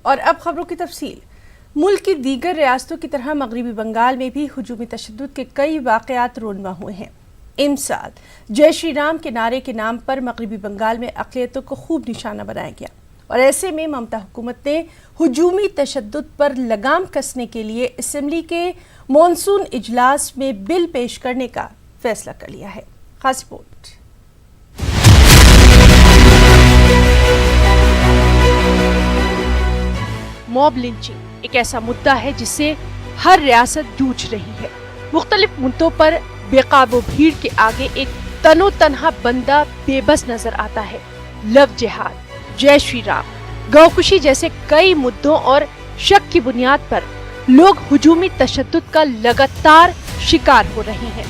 اور اب خبروں کی تفصیل۔ ملک کی دیگر ریاستوں کی طرح مغربی بنگال میں بھی ہجومی تشدد کے کئی واقعات رونما ہوئے ہیں۔ امسال جے شری رام کے نعرے کے نام پر مغربی بنگال میں اقلیتوں کو خوب نشانہ بنایا گیا، اور ایسے میں ممتا حکومت نے ہجومی تشدد پر لگام کسنے کے لیے اسمبلی کے مانسون اجلاس میں بل پیش کرنے کا فیصلہ کر لیا ہے۔ خاص رپورٹ۔ موب لنچنگ ایک ایسا مدعا ہے جس سے ہر ریاست جوجھ رہی ہے۔ مختلف مدعوں پر بے قابو بھیڑ کے آگے ایک تنو تنہا بندہ بے بس نظر آتا ہے۔ لو جہاد، جے شری رام، گو کشی جیسے کئی مدعوں اور شک کی بنیاد پر لوگ ہجومی تشدد کا لگاتار شکار ہو رہے ہیں۔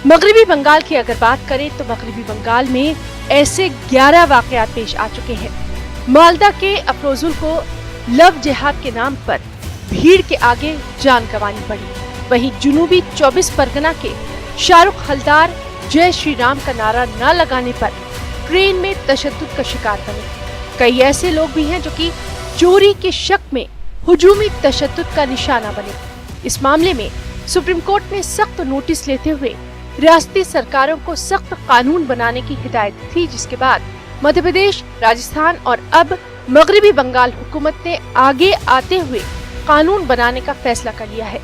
مغربی بنگال کی اگر بات کریں تو مغربی بنگال میں ایسے 11 واقعات پیش آ چکے ہیں۔ مالدہ کے افروزل کو لو جہاد کے نام پر بھیڑ کے آگے جان گنوانی پڑی، وہیں جنوبی 24 پرگنہ کے شاہ رخ حلدار جے شری رام کا نعرہ نہ لگانے پر ٹرین میں تشدد کا شکار بنے۔ کئی ایسے لوگ بھی ہیں جو کہ چوری کے شک میں ہجومی تشدد کا نشانہ بنے۔ اس معاملے میں سپریم کورٹ نے سخت نوٹس لیتے ہوئے ریاستی سرکاروں کو سخت قانون بنانے کی ہدایت تھی، جس کے بعد مدھیہ پردیش، راجستھان اور اب مغربی بنگال حکومت نے آگے آتے ہوئے قانون بنانے کا فیصلہ کر لیا ہے۔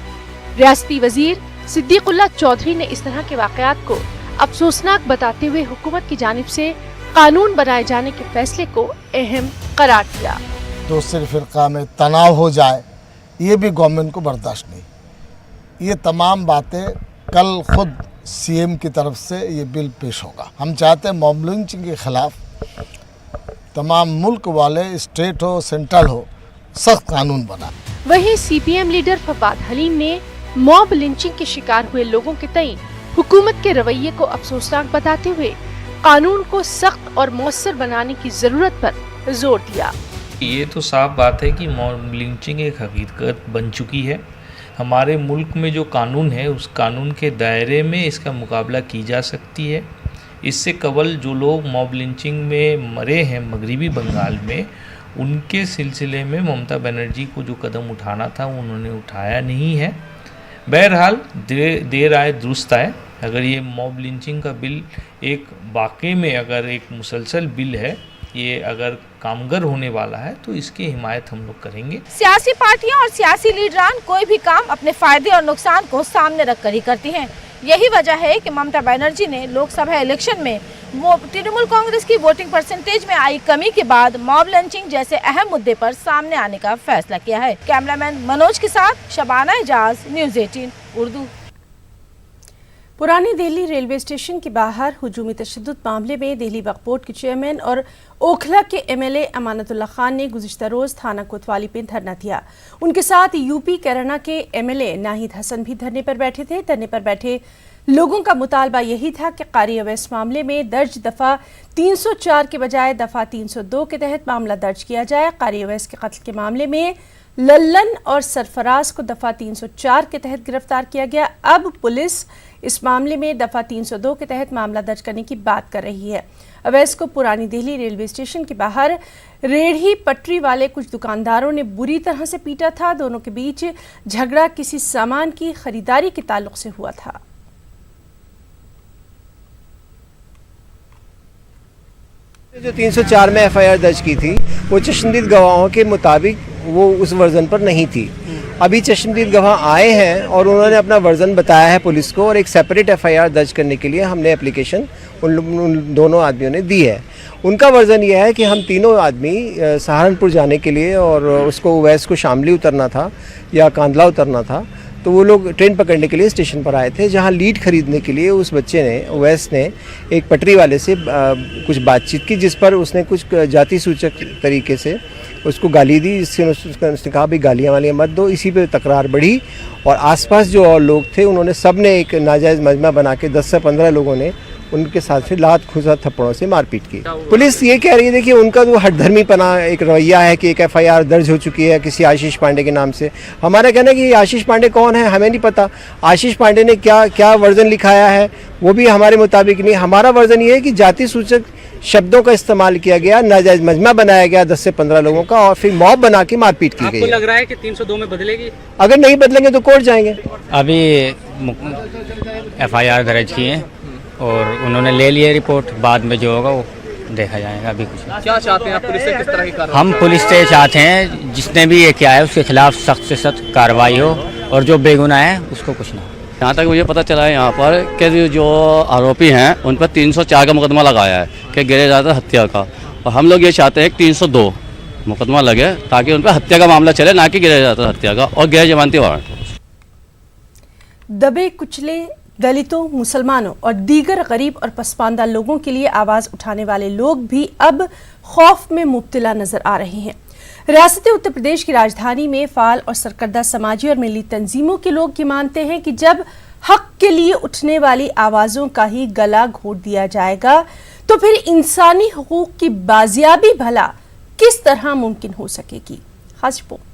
ریاستی وزیر صدیق اللہ چودھری نے اس طرح کے واقعات کو افسوسناک بتاتے ہوئے حکومت کی جانب سے قانون بنائے جانے کے فیصلے کو اہم قرار دیا۔ دوسرے فرقہ میں تناؤ ہو جائے، یہ بھی گورنمنٹ کو برداشت نہیں۔ یہ تمام باتیں کل خود سی ایم کی طرف سے یہ بل پیش ہوگا۔ ہم چاہتے ہیں موب لنچنگ کے خلاف تمام ملک والے، اسٹیٹ ہو سینٹرل ہو، سخت قانون بنا۔ وہیں سی پی ایم لیڈر فواد حلیم نے موب لنچنگ کے شکار ہوئے لوگوں کے تئیں حکومت کے رویے کو افسوسناک بتاتے ہوئے قانون کو سخت اور مؤثر بنانے کی ضرورت پر زور دیا۔ یہ تو صاف بات ہے کہ موب لنچنگ ایک حقیقت بن چکی ہے۔ ہمارے ملک میں جو قانون ہے اس قانون کے دائرے میں اس کا مقابلہ کی جا سکتی ہے۔ اس سے قبل جو لوگ موب لنچنگ میں مرے ہیں مغربی بنگال میں، ان کے سلسلے میں ممتا بنرجی کو جو قدم اٹھانا تھا انہوں نے اٹھایا نہیں ہے۔ بہرحال دیر آئے درست آئے۔ اگر یہ موب لنچنگ کا بل ایک واقعے میں اگر ایک مسلسل بل ہے، یہ اگر کامگر ہونے والا ہے تو اس کی حمایت ہم لوگ کریں گے۔ سیاسی پارٹیاں اور سیاسی لیڈران کوئی بھی کام اپنے فائدے اور نقصان کو سامنے رکھ کر ہی کرتی ہیں۔ یہی وجہ ہے کہ ممتا بنرجی نے لوک سبھا الیکشن میں ترنمول کانگریس کی ووٹنگ پرسنٹیج میں آئی کمی کے بعد موب لنچنگ جیسے اہم مدے پر سامنے آنے کا فیصلہ کیا ہے۔ کیمرہ مین منوج کے ساتھ شبانہ اعجاز، نیوز 18 اردو۔ پرانی دہلی ریلوے اسٹیشن کے باہر ہجومی تشدد معاملے میں دہلی وقف بورڈ کے چیئرمین اور اوکھلا کے ایم ایل اے امانت اللہ خان نے گزشتہ روز تھانہ کوتوالی پہ دھرنا دیا۔ ان کے ساتھ یو پی کیرانہ کے ایم ایل اے ناہید حسن بھی دھرنے پر بیٹھے تھے۔ دھرنے پر بیٹھے لوگوں کا مطالبہ یہی تھا کہ قاری اویس معاملے میں درج دفعہ 304 کے بجائے دفعہ 302 کے تحت معاملہ درج کیا جائے۔ قاری اویس کے قتل کے معاملے میں للن اور سرفراز کو دفعہ 304 کے تحت گرفتار کیا گیا۔ اب پولیس اس معاملے میں دفعہ 302 کے تحت معاملہ درج کرنے کی بات کر رہی ہے۔ اویس کو پرانی دہلی ریلوے اسٹیشن کے باہر ریڑھی پٹری والے کچھ دکانداروں نے بری طرح سے پیٹا تھا۔ دونوں کے بیچ جھگڑا کسی سامان کی خریداری کے تعلق سے ہوا تھا۔ جو 304 میں ایف آئی آر درج کی تھی وہ چشمدید گواہوں کے مطابق وہ اس ورژن پر نہیں تھی۔ ابھی چشمدید گواہ آئے ہیں اور انہوں نے اپنا ورژن بتایا ہے پولیس کو، اور ایک سیپریٹ ایف آئی آر درج کرنے کے لیے ہم نے اپلیکیشن ان دونوں آدمیوں نے دی ہے۔ ان کا ورژن یہ ہے کہ ہم تینوں آدمی سہارنپور جانے کے لیے، اور اس کو اویس کو شاملی اترنا تھا یا کاندلا اترنا تھا، تو وہ لوگ ٹرین پکڑنے کے لیے اسٹیشن پر آئے تھے، جہاں لیڈ خریدنے کے لیے اس بچے نے، اویس نے ایک پٹری والے سے کچھ بات چیت کی، جس پر اس نے کچھ جاتی سوچک طریقے سے اس کو گالی دی، جس سے اس نے کہا بھی گالیاں والیاں مت دو۔ اسی پہ تکرار بڑھی اور آس پاس جو اور لوگ تھے انہوں نے سب نے ایک ناجائز مجمع بنا کے 10 سے 15 لوگوں نے ان کے ساتھ پھر لات کھوسا تھپڑوں سے مار پیٹ کی۔ پولیس یہ کہہ رہی ہے کہ ان کا جو ہٹ دھرمی پنا ایک رویہ ہے کہ ایک ایف آئی آر درج ہو چکی ہے کسی آشیش پانڈے کے نام سے۔ ہمارا کہنا ہے کہ یہ آشیش پانڈے کون ہے ہمیں نہیں پتا، آشیش پانڈے نے کیا ورژن لکھایا ہے وہ بھی ہمارے مطابق نہیں۔ ہمارا ورژن یہ ہے کہ جاتی سوچک शब्दों का इस्तेमाल किया गया, नाजायज मजमा बनाया गया 10 से 15 लोगों का और फिर मॉब बना के मारपीट की गई। आपको लग रहा है कि 302 में बदलेगी? अगर नहीं बदलेंगे तो कोर्ट जाएंगे। अभी FIR दर्ज किए हैं और उन्होंने ले लिया रिपोर्ट, बाद में जो होगा वो देखा जाएगा। अभी कुछ क्या चाहते हैं आप पुलिस से, किस तरह की कार्रवाई? हम पुलिस से चाहते हैं जिसने भी ये किया है उसके खिलाफ सख्त से सख्त कार्रवाई हो और जो बेगुनाह है उसको कुछ ना हो। यहाँ तक मुझे पता चला है यहाँ पर कि जो आरोपी हैं उन पर 304 का मुकदमा लगाया है कि गिरफ्तार हत्या का, और हम लोग ये चाहते हैं कि 302 मुकदमा लगे ताकि उन पर हत्या का मामला चले, ना कि गिरफ्तार हत्या का और गैर जमानती वारंट। दबे कुचले दलितों, मुसलमानों और दीगर गरीब और पसमानदा लोगों के लिए आवाज़ उठाने वाले लोग भी अब खौफ में मुब्तला नजर आ रहे हैं। रियासत उत्तर प्रदेश की राजधानी में फाल और सरकर्दा समाजी और मिली तंजीमों के लोग ये मानते हैं कि जब हक के लिए उठने वाली आवाज़ों का ही गला घोट दिया जाएगा तो फिर इंसानी हुकूक की बाजियाबी भला किस तरह मुमकिन हो सकेगी। खास रिपोर्ट।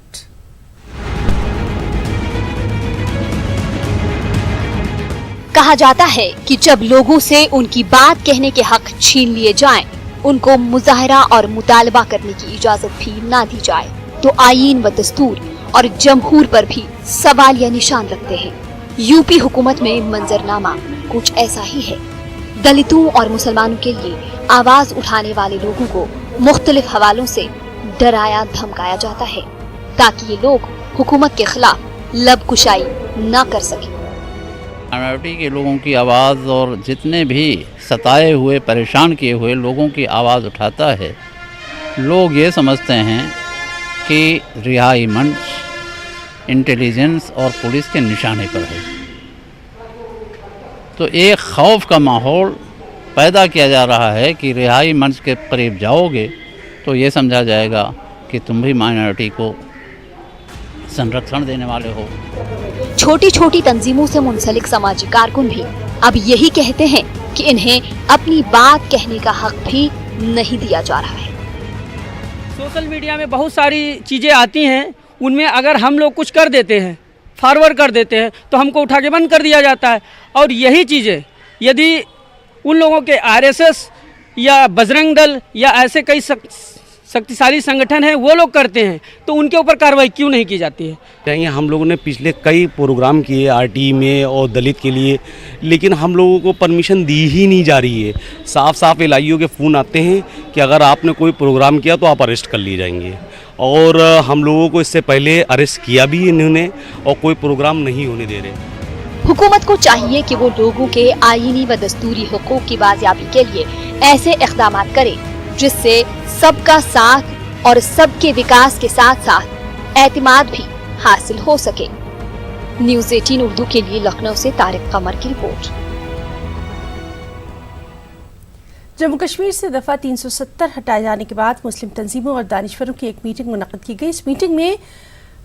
कहा जाता है कि जब लोगों से उनकी बात कहने के हक छीन लिए जाएं, उनको मुजाहरा और मुतालबा करने की इजाजत भी ना दी जाए तो आईन व दस्तूर और जमहूर पर भी सवाल या निशान लगते हैं। यूपी हुकूमत में मंजरनामा कुछ ऐसा ही है। दलितों और मुसलमानों के लिए आवाज उठाने वाले लोगों को मुख्तलिफ हवालों से डराया धमकाया जाता है ताकि ये लोग हुकूमत के खिलाफ लबकुशाई न कर सकें। माइनॉरिटी के लोगों की आवाज़ और जितने भी सताए हुए, परेशान किए हुए लोगों की आवाज़ उठाता है। लोग ये समझते हैं कि रिहाई मंच इंटेलिजेंस और पुलिस के निशाने पर है, तो एक खौफ का माहौल पैदा किया जा रहा है कि रिहाई मंच के करीब जाओगे तो ये समझा जाएगा कि तुम भी माइनॉरिटी को संरक्षण देने वाले हो। छोटी छोटी तंजीमों से मुंसलिक समाजी कारकुन भी अब यही कहते हैं कि इन्हें अपनी बात कहने का हक भी नहीं दिया जा रहा है। सोशल मीडिया में बहुत सारी चीज़ें आती हैं, उनमें अगर हम लोग कुछ कर देते हैं, फॉरवर्ड कर देते हैं, तो हमको उठा के बंद कर दिया जाता है। और यही चीज़ें यदि उन लोगों के RSS या बजरंग दल या ऐसे कई शक्तिशाली संगठन हैं वो लोग करते हैं, तो उनके ऊपर कार्रवाई क्यों नहीं की जाती है? हम लोगों ने पिछले कई प्रोग्राम किए RT में और दलित के लिए, लेकिन हम लोगों को परमिशन दी ही नहीं जा रही है। साफ साफ LIO के फ़ोन आते हैं कि अगर आपने कोई प्रोग्राम किया तो आप अरेस्ट कर लिए जाएंगे, और हम लोगों को इससे पहले अरेस्ट किया भी इन्होंने और कोई प्रोग्राम नहीं होने दे रहे। हुकूमत को चाहिए कि वो लोगों के आईनी व दस्तूरी हुकूक की बाजियाबी के लिए ऐसे इक़दाम करे जिससे सबका साथ और सबके विकास के साथ साथ एतमाद भी हासिल हो सके। न्यूज़ 18 उर्दू के लिए लखनऊ से तारिक कमर की रिपोर्ट। जम्मू कश्मीर से दफ़ा 370 हटाए जाने के बाद मुस्लिम तंजीमों और दानिशवरों की एक मीटिंग मुनक़्क़िद की गई। इस मीटिंग में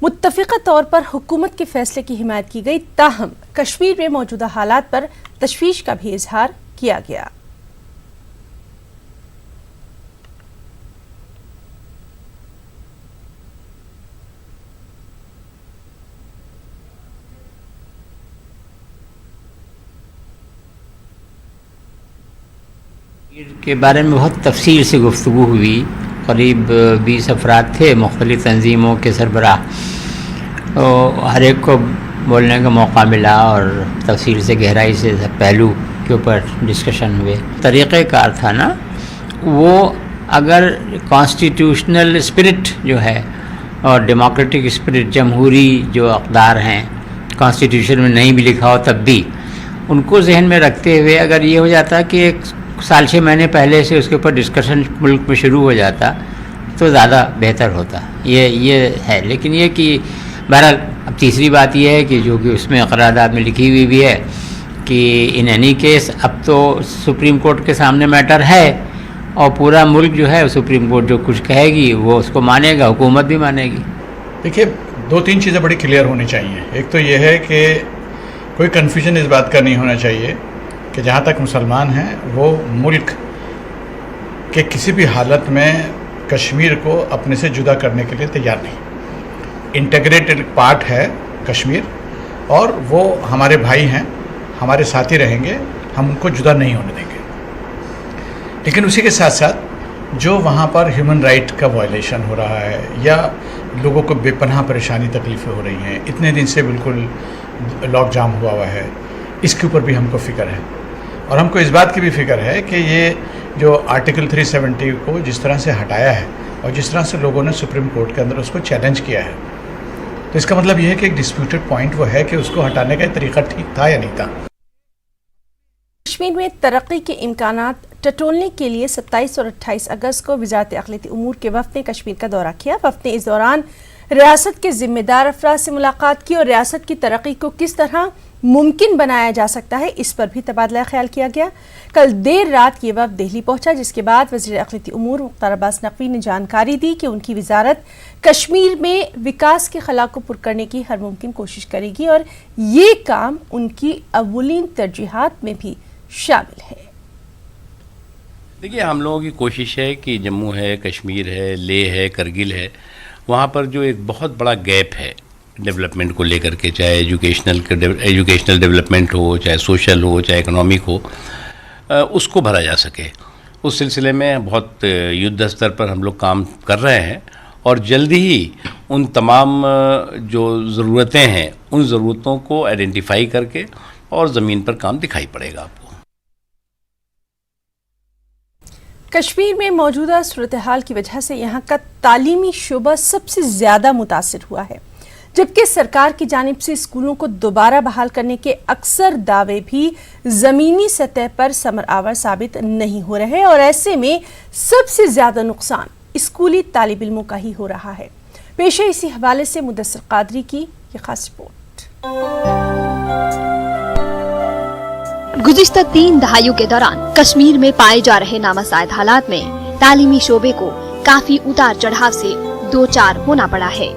मुत्तफ़िक़ा तौर पर हुकूमत के फैसले की हिमायत की गई, ताहम कश्मीर में मौजूदा हालात पर तशवीश का भी इजहार किया गया। के बारे में बहुत तफसील से गुफ्तगू हुई। करीब 20 अफराद थे, मुख्तलिफ़ तंजीमों के सरबराह, तो हर एक को बोलने का मौका मिला और तफसील से गहराई से पहलू के ऊपर डिस्कशन हुए। तरीक़ेकार था ना वो, अगर कॉन्स्टिट्यूशनल स्पिरिट जो है और डेमोक्रेटिक स्पिरिट, जमहूरी जो अक़दार हैं, कॉन्स्टिट्यूशन में नहीं भी लिखा हो तब भी उनको जहन में रखते हुए अगर ये हो जाता कि एक साल 6 महीने पहले से उसके ऊपर डिस्कशन मुल्क में शुरू हो जाता तो ज़्यादा बेहतर होता। ये है। लेकिन ये कि बहरहाल अब तीसरी बात ये है कि जो कि उसमें क़रारदाद में लिखी हुई भी है कि इन एनी केस अब तो सुप्रीम कोर्ट के सामने मैटर है और पूरा मुल्क जो है सुप्रीम कोर्ट जो कुछ कहेगी वो उसको मानेगा, हुकूमत भी मानेगी। देखिए, 2-3 चीज़ें बड़ी क्लियर होनी चाहिए। एक तो ये है कि कोई कन्फ्यूजन इस बात का नहीं होना चाहिए कि जहाँ तक मुसलमान हैं वो मुल्क के किसी भी हालत में कश्मीर को अपने से जुदा करने के लिए तैयार नहीं। इंटीग्रेटेड पार्ट है कश्मीर और वो हमारे भाई हैं, हमारे साथी रहेंगे, हम उनको जुदा नहीं होने देंगे। लेकिन उसी के साथ साथ जो वहाँ पर ह्यूमन राइट का वायलेशन हो रहा है या लोगों को बेपनाह परेशानी तकलीफ़ें हो रही हैं, इतने दिन से बिल्कुल लॉक जाम हुआ है, इसके ऊपर भी हमको फ़िक्र है। और हमको इस बात की भी फ़िक्र है कि ये जो आर्टिकल 370 को जिस तरह से हटाया है और जिस तरह से लोगों ने सुप्रीम कोर्ट के अंदर उसको चैलेंज किया है, तो इसका मतलब ये है कि एक डिस्प्यूटेड पॉइंट वो है कि उसको हटाने का तरीका ठीक था या नहीं था। कश्मीर में तरक्की के इम्कानात टटोलने के लिए 27 और 28 अगस्त को वज़ारत अक़लियती उमूर के वफ़द ने कश्मीर का दौरा किया। वफ़द ने इस दौरान रियासत के ज़िम्मेदार अफराद से मुलाकात की और रियासत की तरक्की को किस तरह मुमकिन बनाया जा सकता है इस पर भी तबादला ख्याल किया गया। कल देर रात ये वफ़द दिल्ली पहुंचा, जिसके बाद वज़ीर अक़लियती उमूर मुख्तार अब्बास नक़वी ने जानकारी दी कि उनकी वज़ारत कश्मीर में विकास के खला को पुर करने की हर मुमकिन कोशिश करेगी और ये काम उनकी अव्वलीन तरजीहात में भी शामिल है। देखिए, हम लोगों की कोशिश है कि जम्मू है, कश्मीर है, लेह है, करगिल है, वहाँ पर जो एक बहुत बड़ा गैप है डेवलपमेंट को लेकर के, चाहे एजुकेशनल डेवलपमेंट हो, चाहे सोशल हो, चाहे इकोनॉमिक हो, उसको भरा जा सके। उस सिलसिले में बहुत युद्ध स्तर पर हम लोग काम कर रहे हैं और जल्दी ही उन तमाम जो ज़रूरतें हैं उन ज़रूरतों को आइडेंटिफाई करके और ज़मीन पर काम दिखाई पड़ेगा आपको। कश्मीर में मौजूदा सूरत हाल की वजह से यहाँ का तालीमी शोबा सबसे ज़्यादा मुतासिर हुआ है, जबकि सरकार की जानिब से स्कूलों को दोबारा बहाल करने के अक्सर दावे भी ज़मीनी सतह पर समर आवर साबित नहीं हो रहे और ऐसे में सबसे ज़्यादा नुकसान स्कूली तालिब इल्मों का ही हो रहा है। पेश है इसी हवाले से मुदस्सिर कादरी की ये खास रिपोर्ट। गुज़िश्ता 3 दहाइयों के दौरान कश्मीर में पाए जा रहे नामसाइद हालात में तालीमी शोबे को काफी उतार चढ़ाव से दो चार होना पड़ा है।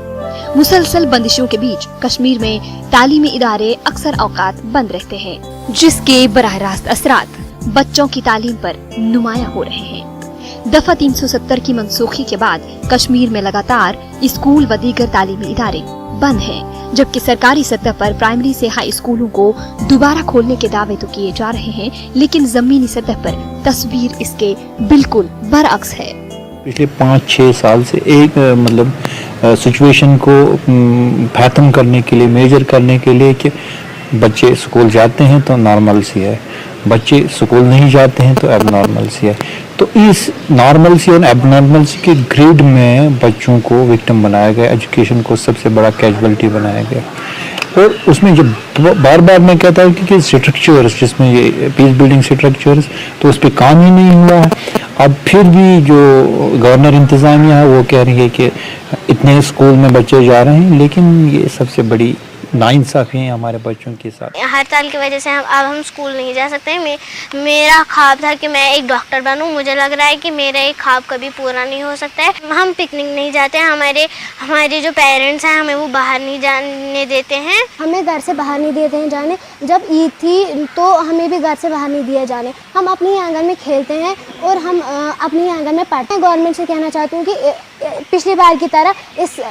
मुसलसल बंदिशों के बीच कश्मीर में तालीमी इदारे अक्सर औकात बंद रहते हैं, जिसके बराह रास्त असरात बच्चों की तालीम पर नुमाया हो रहे हैं। दफा 370 की मनसूखी के बाद कश्मीर में लगातार स्कूल व दीगर तालीमी इदारे बंद हैं, जबकि सरकारी सतह पर प्राइमरी से हाई स्कूलों को दोबारा खोलने के दावे तो किए जा रहे हैं, लेकिन जमीनी सतह पर तस्वीर इसके बिल्कुल बरअक्स है। पिछले 5-6 साल से एक सिचुएशन को फैथम करने के लिए, मेजर करने के लिए कि बच्चे स्कूल जाते हैं तो नॉर्मल सी है, बच्चे स्कूल नहीं जाते हैं तो एबनॉर्मल सी है। तो इस नॉर्मल सी और एबनॉर्मल सी के ग्रेड में बच्चों को विक्टिम बनाया गया, एजुकेशन को सबसे बड़ा कैजुअलिटी बनाया गया। और उसमें जब बार बार मैं कहता हूँ कि स्ट्रक्चर्स, जिसमें ये पीस बिल्डिंग स्ट्रक्चर्स, तो उस पर काम ही नहीं हुआ है। अब फिर भी जो गवर्नर इंतज़ामिया है वो कह रही है कि इतने स्कूल में बच्चे जा रहे हैं, लेकिन ये सबसे बड़ी नाइंसाफ़ी है हमारे बच्चों के साथ। हड़ताल की वजह से हम स्कूल नहीं जा सकते। मेरा ख्वाब था कि मैं एक डॉक्टर बनूं। मुझे लग रहा है कि मेरा एक ख्वाब कभी पूरा नहीं हो सकता है। हम पिकनिक नहीं जाते हैं, हमारे जो पेरेंट्स हैं हमें वो बाहर नहीं जाने देते हैं। हमें घर से बाहर नहीं देते हैं जाने। जब ईद थी तो हमें भी घर से बाहर नहीं दिया जाने। हम अपनी आंगन में खेलते हैं और हम अपनी आंगन में पढ़ते हैं। गवर्नमेंट से कहना चाहती हूँ कि पिछली बार की तरह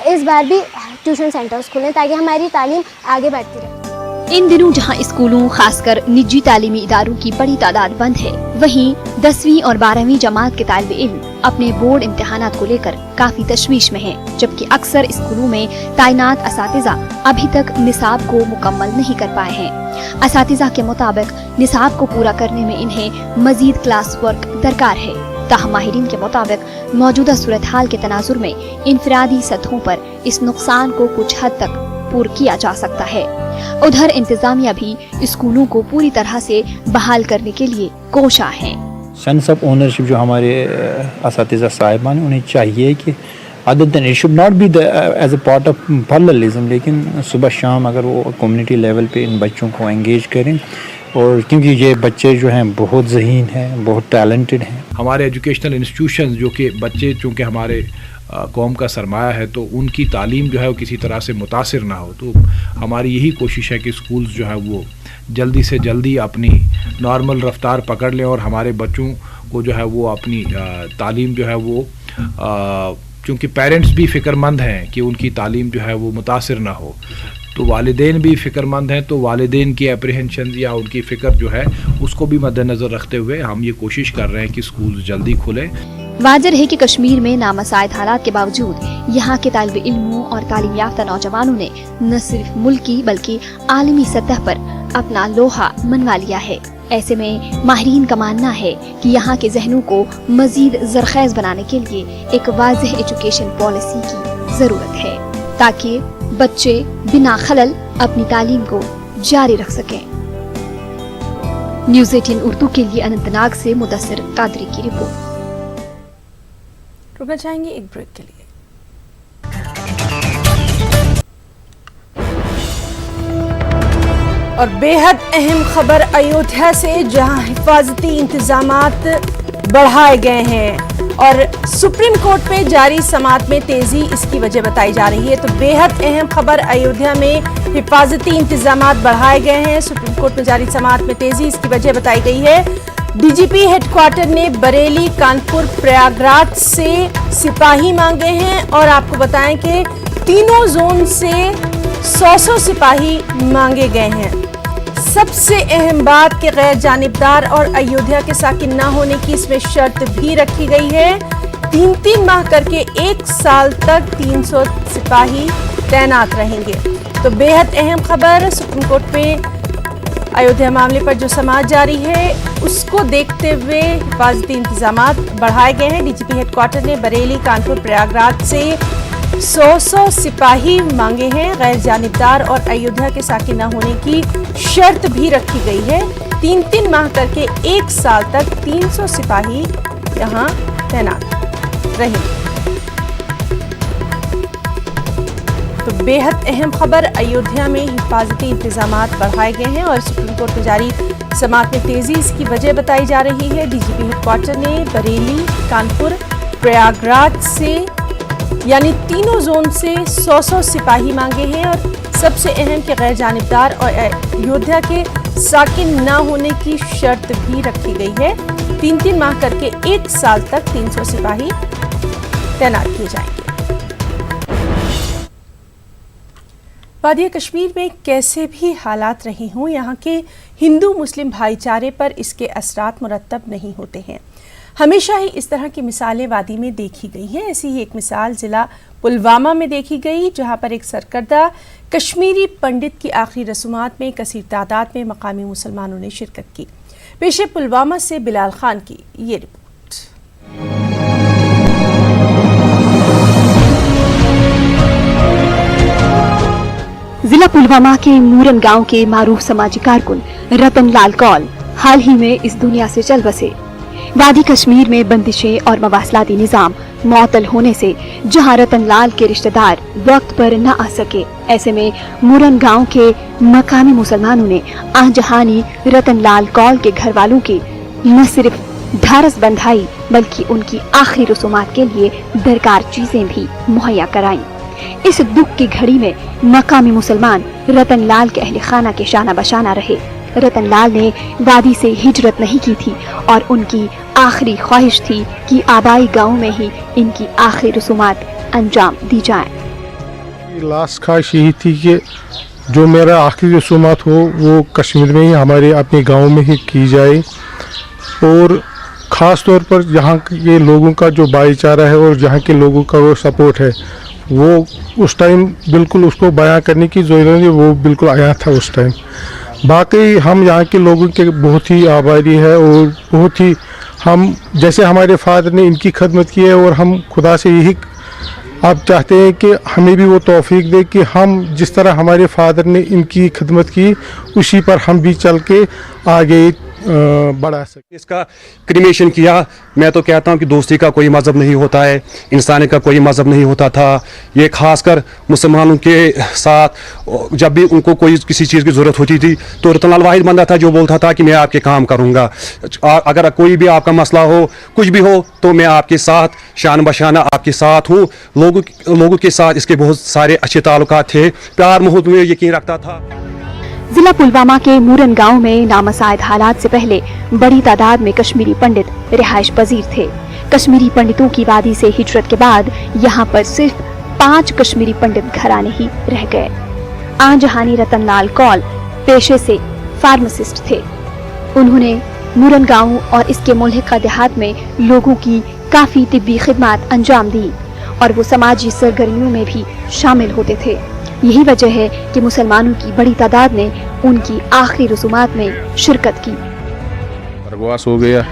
इस बार भी ट्यूशन सेंटर्स खुलें ताकि हमारी तालीम आगे बढ़ती रहे। इन दिनों जहां स्कूलों खासकर निजी तालीमी इदारों की बड़ी तादाद बंद है, वहीं 10वीं और 12वीं जमात के तालिब इल्म अपने बोर्ड इम्तिहानात को लेकर काफी तशवीश में हैं, जबकि अक्सर स्कूलों में तैनात असातिज़ा अभी तक निसाब को मुकम्मल नहीं कर पाए हैं। असातिज़ा के मुताबिक निसाब को पूरा करने में इन्हें मजीद क्लास वर्क दरकार है। ताहम माहिरीन के मुताबिक मौजूदा सूरत हाल के तनाजुर में इनफरादी सतहों पर इस नुकसान को कुछ हद तक पूरा किया जा सकता है। उधर इंतजामिया भी स्कूलों को पूरी तरह से बहाल करने के लिए कोशा है। सेंस ऑफ ओनरशिप जो हमारे असातिज़ा साहिबान हैं, उन्हें चाहिए कि other than it should not be as a part of parallelism, लेकिन सुबह शाम अगर वो कम्युनिटी लेवल पे इन बच्चों को एंगेज करें, और क्योंकि ये बच्चे जो हैं बहुत ज़हीन हैं, बहुत टैलेंटेड हैं। हमारे एजुकेशनल इंस्टीट्यूशंस जो कि बच्चे चूँकि हमारे कौम का सरमाया है, तो उनकी तालीम जो है वो किसी तरह से मुतासिर ना हो। तो हमारी यही कोशिश है कि स्कूल्स जो है वो जल्दी से जल्दी अपनी नॉर्मल रफ्तार पकड़ लें और हमारे बच्चों को जो है वो अपनी तालीम जो है वो चूँकि पेरेंट्स भी फ़िक्रमंद हैं कि उनकी तालीम जो है वो मुतासिर ना हो, तो वालिदैन भी फ़िक्रमंद हैं, तो वालिदैन की अप्रीहेंशन या उनकी फ़िक्र जो है उसको भी मद्देनज़र रखते हुए हम ये कोशिश कर रहे हैं कि स्कूल जल्दी खुलें। वाज़ेह है कि कश्मीर में नामसाइद हालात के बावजूद यहाँ के तालिब इल्मों और तालीम याफ्ता नौजवानों ने न सिर्फ मुल्की बल्कि आलमी सतह पर अपना लोहा मनवा लिया है। ऐसे में माहिरीन का मानना है कि यहाँ के जहनों को मजीद ज़रख़ेज़ बनाने के लिए एक वाज़ेह एजुकेशन पॉलिसी की ज़रूरत है ताकि बच्चे बिना खलल अपनी तालीम को जारी रख सकें। न्यूज़ 18 उर्दू के लिए अनंतनाग से मुदस्सिर कादरी की रिपोर्ट। रुकना चाहेंगे एक ब्रेक के लिए। और बेहद अहम खबर अयोध्या से, जहां हिफाजती इंतजामात बढ़ाए गए हैं और सुप्रीम कोर्ट में जारी समाअत में तेजी इसकी वजह बताई जा रही है। तो बेहद अहम खबर, अयोध्या में हिफाजती इंतजामात बढ़ाए गए हैं, सुप्रीम कोर्ट में जारी समाअत में तेजी इसकी वजह बताई गई है। डीजीपी हेडक्वार्टर ने बरेली, कानपुर, प्रयागराज से सिपाही मांगे हैं और आपको बताएं कि तीनों जोन से 100 सिपाही मांगे गए हैं। सबसे अहम बात कि गैर जानिबदार और अयोध्या के साकिन ना होने की इसमें शर्त भी रखी गई है। 3-3 माह करके 1 साल तक 300 सिपाही तैनात रहेंगे। तो बेहद अहम खबर, सुप्रीम कोर्ट में अयोध्या मामले पर जो समाअत जारी है उसको देखते हुए हिफाजती इंतजामात बढ़ाए गए हैं। डीजीपी हेडक्वार्टर ने बरेली, कानपुर, प्रयागराज से 100 सिपाही मांगे हैं। गैर जानिबदार और अयोध्या के साकिन न होने की शर्त भी रखी गई है। 3-3 माह करके 1 साल तक 300 सिपाही यहाँ तैनात रहेंगे। तो बेहद अहम खबर, अयोध्या में हिफाजती इंतजामात बढ़ाए गए हैं और सुप्रीम कोर्ट में जारी समाअत में तेजी इसकी वजह बताई जा रही है। डीजीपी हेडक्वार्टर ने बरेली, कानपुर, प्रयागराज से यानी तीनों जोन से 100 सिपाही मांगे हैं और सबसे अहम कि गैर जानिबदार और अयोध्या के साकिन न होने की शर्त भी रखी गई है। 3-3 माह करके 1 साल तक 300 सिपाही तैनात किए जाएंगे। वादिया कश्मीर में कैसे भी हालात रहे हों, यहाँ के हिंदू मुस्लिम भाईचारे पर इसके असरात मुरतब नहीं होते हैं। हमेशा ही इस तरह की मिसालें वादी में देखी गई हैं। ऐसी ही एक मिसाल ज़िला पुलवामा में देखी गई, जहां पर एक सरकर्दा कश्मीरी पंडित की आखिरी रसूमात में कसीर तादाद में मकामी मुसलमानों ने शिरकत की। पेशे पुलवामा से बिलाल खान की ये रिपोर्ट। जिला पुलवामा के मूरन गांव के मारूफ समाजी कारकुन रतन लाल कौल हाल ही में इस दुनिया से चल बसे। वादी कश्मीर में बंदिशें और मवासलाती निज़ाम मुअत्तल होने से जहां रतन लाल के रिश्तेदार वक्त पर न आ सके, ऐसे में मूरन गांव के मकामी मुसलमानों ने आहजहानी रतन लाल कौल के घर वालों की न सिर्फ ढारस बंधाई बल्कि उनकी आखिरी रसूमात के लिए दरकार चीजें भी मुहैया कराईं। इस दुख की घड़ी में मकामी मुसलमान रतन लाल के अहले खाना के शाना बशाना रहे। रतन लाल ने वादी से हिजरत नहीं की थी और उनकी आखिरी ख्वाहिश थी कि आबाई गांव में ही इनकी आखिरी रसूमात अंजाम दी जाएं। लास्ट ख्वाहिश यही थी कि जो मेरा आखिरी रसूमात हो वो कश्मीर में ही हमारे अपने गांव में ही की जाए और ख़ास तौर पर यहाँ के लोगों का जो भाईचारा है और यहाँ के लोगों का वो सपोर्ट है वो उस टाइम बिल्कुल उसको बयां करने की ज़रूरत है, वो बिल्कुल आया था उस टाइम। बाकी हम यहाँ के लोगों के बहुत ही आभारी है और बहुत ही हम जैसे हमारे फादर ने इनकी खदमत की है और हम खुदा से यही आप चाहते हैं कि हमें भी वो तौफीक दे कि हम जिस तरह हमारे फादर ने इनकी खदमत की उसी पर हम भी चल के आगे बढ़ा सके। इसका क्रिमेशन किया। मैं तो कहता हूँ कि दोस्ती का कोई मज़हब नहीं होता है, इंसानी का कोई मज़हब नहीं होता था। ये खासकर मुसलमानों के साथ जब भी उनको कोई किसी चीज़ की ज़रूरत होती थी तो रतन लाल वाहिद बंदा था जो बोलता था कि मैं आपके काम करूँगा। अगर कोई भी आपका मसला हो, कुछ भी हो, तो मैं आपके साथ शान बशाना आपके साथ हूँ। लोगों के साथ इसके बहुत सारे अच्छे ताल्लुकात थे, प्यार मोहब्बत में यकीन रखता था। जिला पुलवामा के मूरन गांव में नामसाइद हालात से पहले बड़ी तादाद में कश्मीरी पंडित रिहाइश पजीर थे। कश्मीरी पंडितों की वादी से हिजरत के बाद यहाँ पर सिर्फ 5 कश्मीरी पंडित घराने ही रह गए। आंजहानी रतन लाल कौल पेशे से फार्मासिस्ट थे। उन्होंने मुरन गांव और इसके मुल्हिका देहात में लोगों की काफी तिब्बी खिदमत अंजाम दी और वो समाजी सरगर्मियों में भी शामिल होते थे। यही वजह है कि मुसलमानों की बड़ी तादाद ने उनकी आखिरी रसूमात में शिरकत की। बरगवास हो गया,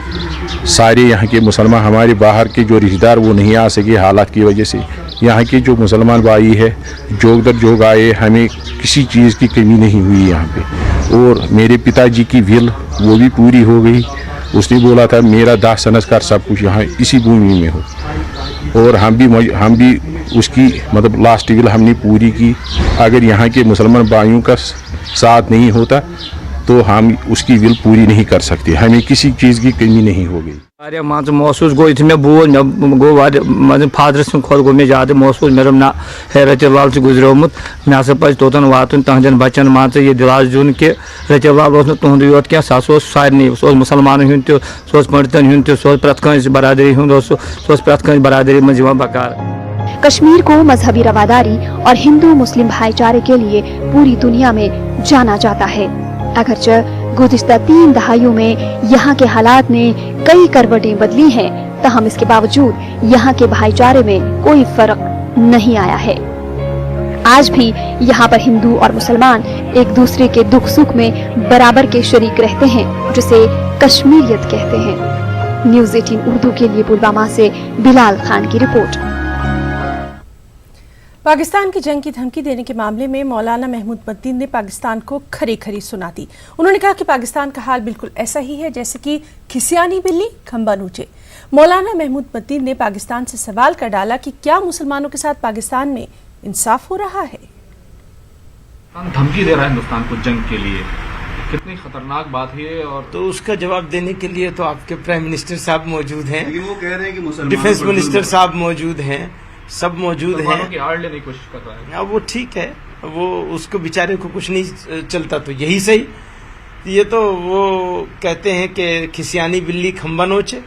सारे यहाँ के मुसलमान, हमारे बाहर के जो रिश्तेदार वो नहीं आ सके हालात की वजह से। यहाँ के जो मुसलमान भाई है जोग दर जोग आए, हमें किसी चीज़ की कमी नहीं हुई यहाँ पे। और मेरे पिताजी की विल वो भी पूरी हो गई। उसने बोला था मेरा 10 संस्कार सब कुछ यहाँ इसी भूमि में हो, और हम भी उसकी मतलब लास्ट विल हमने पूरी की। अगर यहाँ के मुसलमान भाइयों का साथ नहीं होता तो हम उसकी विल पूरी नहीं कर सकते, हमें किसी चीज़ की कमी नहीं हो गई। मान महसूस गो ये बोल गो फादर सद खुद गो मे ज्यादा महसूस मे ना है रतिब लाल गुजरोमुत, मे हसा पे तोतन वातन तहदन बच्चन मान ये दिलास दिन कि रतिब लाल तुंद योत क्या सारे मुसलमान हूं तो पंडितन हूं तो प्रत कंस बरादरी हूं प्रत कंस बरादरी मज बकार। कश्मीर को मजहबी रवादारी और हिंदू मुस्लिम भाईचारे के लिए पूरी दुनिया में जाना जाता है। अगरचे गुज़िश्ता 3 दहाइयों में यहाँ के हालात ने कई करवटें बदली हैं, तहम इसके बावजूद यहाँ के भाईचारे में कोई फर्क नहीं आया है। आज भी यहाँ पर हिंदू और मुसलमान एक दूसरे के दुख सुख में बराबर के शरीक रहते हैं, जिसे कश्मीरियत कहते हैं। न्यूज़ 18 उर्दू के लिए पुलवामा से बिलाल खान की रिपोर्ट। पाकिस्तान की जंग की धमकी देने के मामले में मौलाना महमूद बद्दीन ने पाकिस्तान को खरी खरी सुना दी। उन्होंने कहा कि पाकिस्तान का हाल बिल्कुल ऐसा ही है जैसे कि खिसियानी बिल्ली खंबा नोचे। मौलाना महमूद बद्दीन ने पाकिस्तान से सवाल कर डाला कि क्या मुसलमानों के साथ पाकिस्तान में इंसाफ हो रहा है। धमकी दे रहा है हिंदुस्तान को जंग के लिए, कितनी खतरनाक बात है। और तो उसका जवाब देने के लिए तो आपके प्राइम मिनिस्टर साहब मौजूद हैं, वो कह रहे हैं कि मुसलमान डिफेंस मिनिस्टर साहब मौजूद हैं, सब मौजूद हैं की आड़ लेने की कोशिश कर रहा है। अब वो ठीक है, वो उसको बेचारे को कुछ नहीं चलता तो यही सही। ये तो वो कहते हैं कि खिसियानी बिल्ली खंबा नोचे,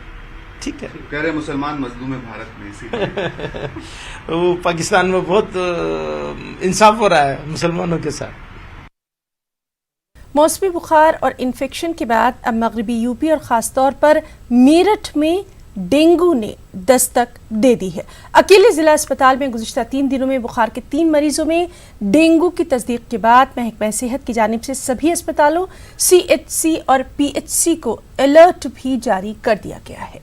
ठीक है, कह रहे मुसलमान मजलूम है भारत में, इसीलिए वो पाकिस्तान में बहुत इंसाफ हो रहा है मुसलमानों के साथ। मौसमी बुखार और इन्फेक्शन के बाद अब मगरबी यूपी और खासतौर पर मेरठ में डेंगू ने दस्तक दे दी है। अकेले जिला अस्पताल में गुज़िश्ता 3 दिनों में बुखार के 3 मरीजों में डेंगू की तस्दीक के बाद महकमा सेहत की जानिब से सभी अस्पतालों, CHC और PHC को अलर्ट भी जारी कर दिया गया है।